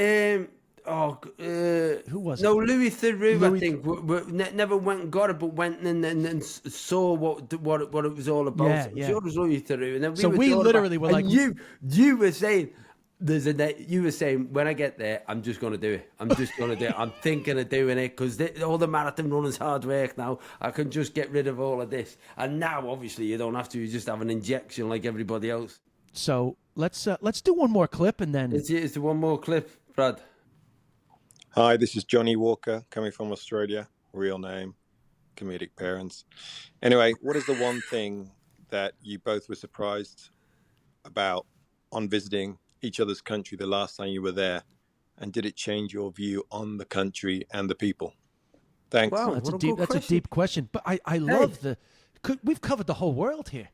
who was it? No, Louis Theroux, I think. Never went and got it, but went and saw what it was all about. Yeah. So it was Louis Theroux, and then we literally were like, you were saying. You were saying, when I get there, I'm just going to do it. I'm just going to do it. I'm thinking of doing it because all the marathon running's hard work now. I can just get rid of all of this. And now, obviously, you don't have to. You just have an injection like everybody else. So let's do one more clip and then... It's one more clip, Brad. Hi, this is Johnny Walker, coming from Australia. Real name, comedic parents. Anyway, what is the one thing that you both were surprised about on visiting each other's country the last time you were there, and did it change your view on the country and the people? Thanks. Wow, that's a deep question. But I love we've covered the whole world here.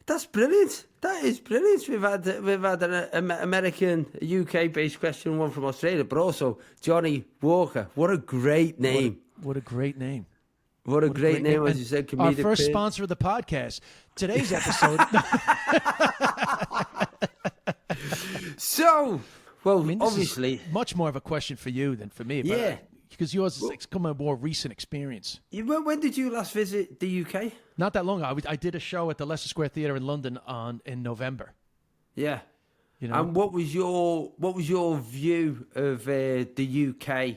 That's brilliant. That is brilliant. We've had an American, UK based question, one from Australia, but also Johnny Walker. What a great name! What a great name! What a great name, as you said. Comedic our first sponsor of the podcast. Today's episode. So, well, obviously, much more of a question for you than for me. Yeah, because yours is come a more recent experience. When did you last visit the UK? Not that long ago. I did a show at the Leicester Square Theatre in London in November. Yeah, and what was your view of the UK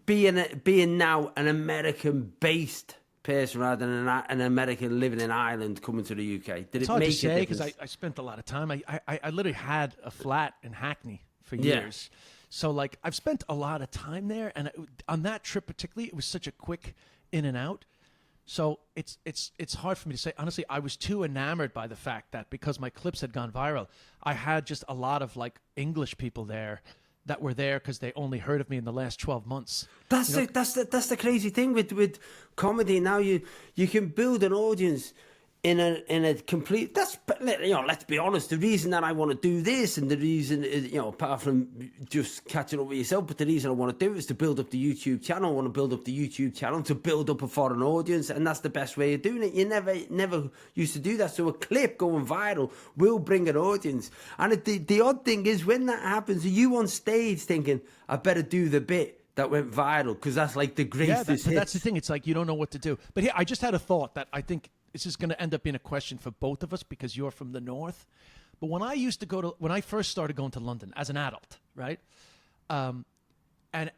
being now an American-based person rather than an American living in Ireland coming to the UK? Did it's it hard make to say because I spent a lot of time. I literally had a flat in Hackney for years. So like I've spent a lot of time there, and on that trip particularly, it was such a quick in and out. So it's hard for me to say. Honestly, I was too enamored by the fact that because my clips had gone viral, I had just a lot of like English people there that were there because they only heard of me in the last 12 months. That's the crazy thing with comedy. Now you can build an audience in a complete, that's, let's be honest, the reason that I want to do this, and the reason is, apart from just catching up with yourself, but the reason I want to do it is to build up the YouTube channel. I want to build up the YouTube channel to build up a foreign audience, and that's the best way of doing it. You never used to do that. So a clip going viral will bring an audience. And the odd thing is, when that happens, are you on stage thinking, I better do the bit that went viral, because that's like the greatest hits. That's the thing. It's like you don't know what to do. But here, I just had a thought that I think this is going to end up being a question for both of us, because you're from the north. But when I first started going to London as an adult, right? And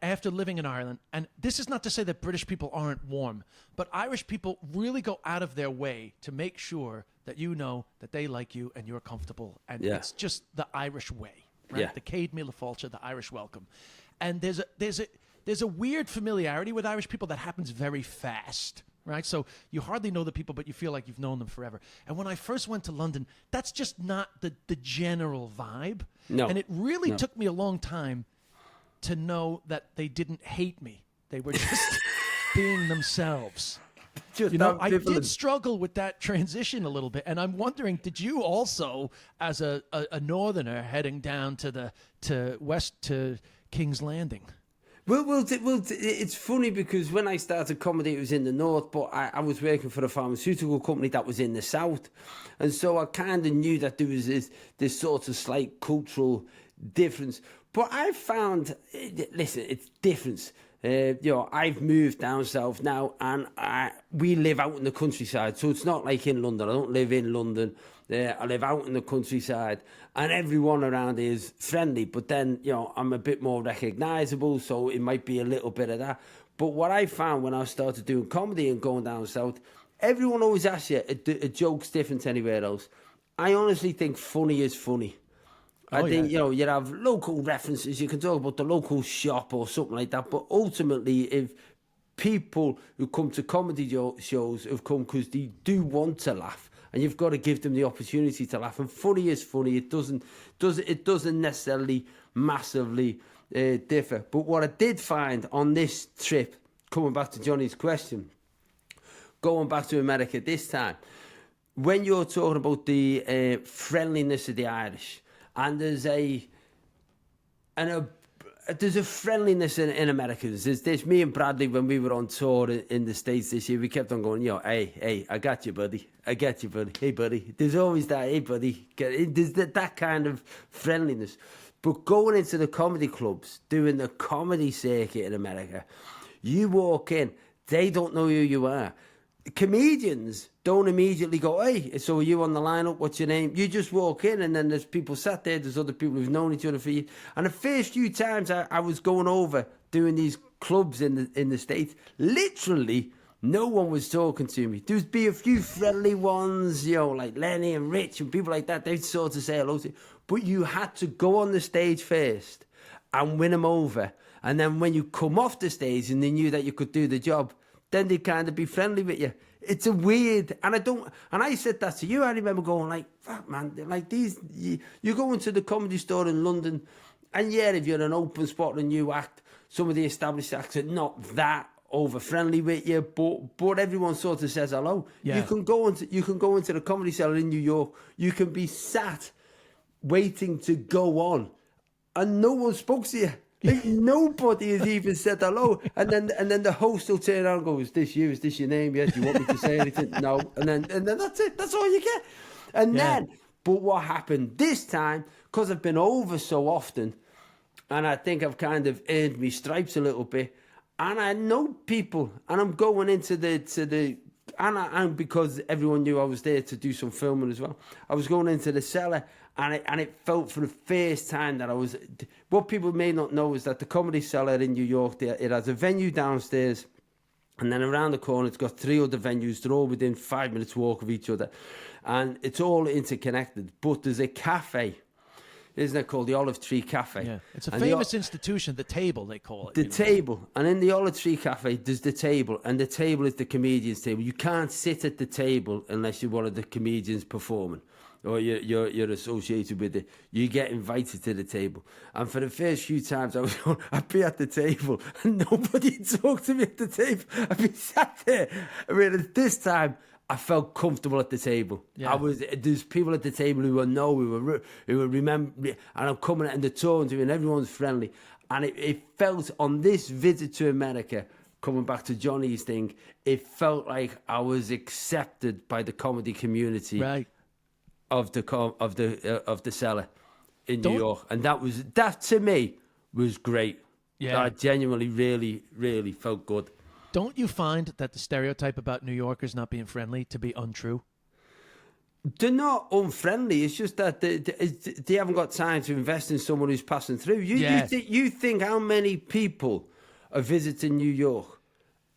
after living in Ireland, and this is not to say that British people aren't warm, but Irish people really go out of their way to make sure that you know that they like you and you're comfortable. And it's just the Irish way, right? Yeah. The Céad Míle Fáilte, the Irish welcome. And there's a weird familiarity with Irish people that happens very fast. Right? So you hardly know the people, but you feel like you've known them forever. And when I first went to London, that's just not the general vibe. No. And it really took me a long time to know that they didn't hate me. They were just being themselves. I did struggle with that transition a little bit. And I'm wondering, did you also, as a northerner heading down to King's Landing? Well, it's funny because when I started comedy, it was in the north, but I was working for a pharmaceutical company that was in the south. And so I kind of knew that there was this sort of slight cultural difference. But I found, listen, it's difference. I've moved down south now, and we live out in the countryside. So it's not like in London. I don't live in London. I live out in the countryside, and everyone around is friendly. But then, I'm a bit more recognisable, so it might be a little bit of that. But what I found when I started doing comedy and going down south, everyone always asks you, a joke's different anywhere else. I honestly think funny is funny. I think, you have local references. You can talk about the local shop or something like that. But ultimately, if people who come to comedy shows have come because they do want to laugh, and you've got to give them the opportunity to laugh. And funny is funny. It doesn't necessarily massively differ. But what I did find on this trip, coming back to Johnny's question, going back to America this time, when you're talking about the friendliness of the Irish, and there's a friendliness in Americans. There's me and Bradley, when we were on tour in the States this year, we kept on going, hey, I got you, buddy. I got you, buddy. Hey, buddy. There's always that, hey, buddy. There's that kind of friendliness. But going into the comedy clubs, doing the comedy circuit in America, you walk in, they don't know who you are. Comedians don't immediately go, hey, so are you on the lineup? What's your name? You just walk in, and then there's people sat there. There's other people who've known each other for years. And the first few times I was going over doing these clubs in the States, literally no one was talking to me. There'd be a few friendly ones, like Lenny and Rich and people like that. They'd sort of say hello to you. But you had to go on the stage first and win them over. And then when you come off the stage and they knew that you could do the job, then they kind of be friendly with you. It's a weird, and I said that to you. I remember going like, fuck man, like these, you go into the comedy store in London, and if you're an open spot and you act, some of the established acts are not that over friendly with you, but everyone sort of says hello. Yeah. You can go into the Comedy Cellar in New York. You can be sat waiting to go on, and no one spoke to you. Like nobody has even said hello, and then the host will turn around and go, "Is this you? Is this your name? Yeah, do you want me to say anything? No." And then that's it. That's all you get. And then, but what happened this time? Because I've been over so often, and I think I've kind of earned me stripes a little bit. And I know people, and I'm going into and because everyone knew I was there to do some filming as well, I was going into the cellar, and it felt for the first time that I was. What people may not know is that the Comedy Cellar in New York, it has a venue downstairs, and then around the corner it's got 3 other venues. They're all within 5 minutes walk of each other, and it's all interconnected. But there's a cafe. Isn't it called the Olive Tree Cafe? Yeah, it's a famous institution, the table, they call it. The table. And in the Olive Tree Cafe, there's the table, and the table is the comedian's table. You can't sit at the table unless you're one of the comedians performing, or you're associated with it. You get invited to the table. And for the first few times I'd be at the table, and nobody talked to me at the table. I'd be sat there. I mean, this time, I felt comfortable at the table. Yeah. There's people at the table who who remember, and I'm coming and the tone to, and everyone's friendly. And it felt on this visit to America, coming back to Johnny's thing, it felt like I was accepted by the comedy community of the Cellar in New York, and that to me was great. Yeah, I genuinely, really, really felt good. Don't you find that the stereotype about New Yorkers not being friendly to be untrue? They're not unfriendly. It's just that they haven't got time to invest in someone who's passing through. You think how many people are visiting New York?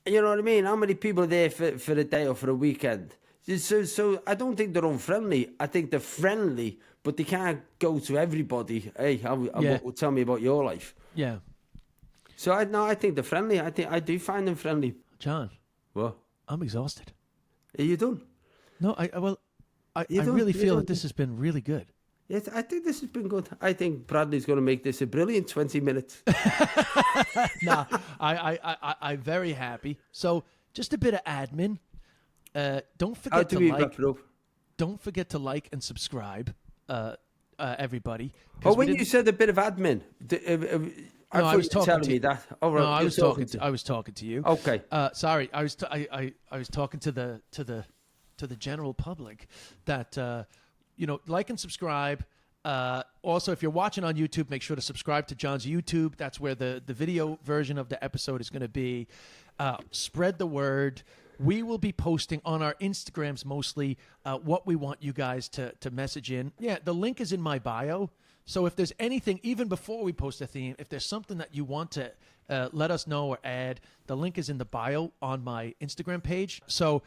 You know what I mean? How many people are there for a day or for a weekend? So I don't think they're unfriendly. I think they're friendly, but they can't go to everybody. Hey, tell me about your life. Yeah. So I think they're friendly. I do find them friendly. John. What? I'm exhausted. Are you done? No, I really feel that this has been really good. Yes, I think this has been good. I think Bradley's going to make this a brilliant 20 minutes. Nah, I'm very happy. So just a bit of admin. Don't forget to like. Don't forget to like and subscribe, everybody. Oh, when you said a bit of admin, I was talking to me that. Oh, right, no, I was talking to you. Okay. Sorry, I was talking to the general public that like and subscribe. Also, if you're watching on YouTube, make sure to subscribe to John's YouTube. That's where the video version of the episode is going to be. Spread the word. We will be posting on our Instagrams mostly what we want you guys to message in. Yeah, the link is in my bio. So if there's anything, even before we post a theme, if there's something that you want to let us know or add, the link is in the bio on my Instagram page. So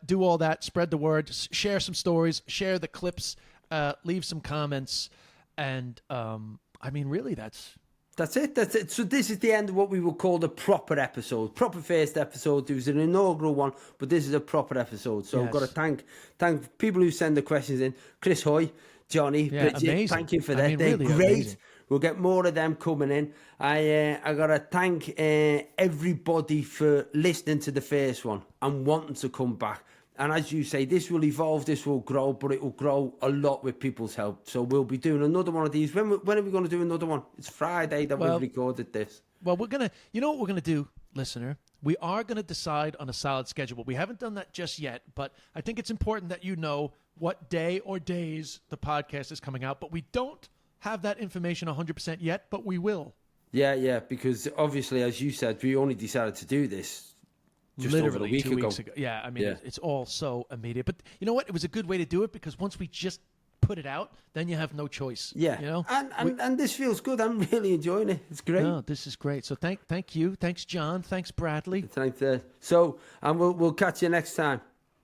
do all that, spread the word, share some stories, share the clips, leave some comments. And really, that's it. So this is the end of what we would call the proper episode. Proper first episode. It was an inaugural one, but this is a proper episode. So I've got to thank people who send the questions in. Chris Hoy, Johnny, Bridget, amazing. thank you for that. They're really great. Amazing. We'll get more of them coming in. I got to thank everybody for listening to the first one and wanting to come back. And as you say, this will evolve, this will grow, but it will grow a lot with people's help. So we'll be doing another one of these. When are we going to do another one? It's Friday that we've recorded this. Well, you know what we're going to do, listener? We are going to decide on a solid schedule, but we haven't done that just yet. But I think it's important that you know what day or days the podcast is coming out. But we don't have that information 100% yet, but we will. Yeah, because obviously, as you said, we only decided to do this just literally over a week 2 weeks ago. Yeah, it's all so immediate. But you know what? It was a good way to do it because once we just put it out, then you have no choice. Yeah, you know? and this feels good. I'm really enjoying it. It's great. No, this is great. So thank you. Thanks, John. Thanks, Bradley. Thanks. So, and we'll catch you next time.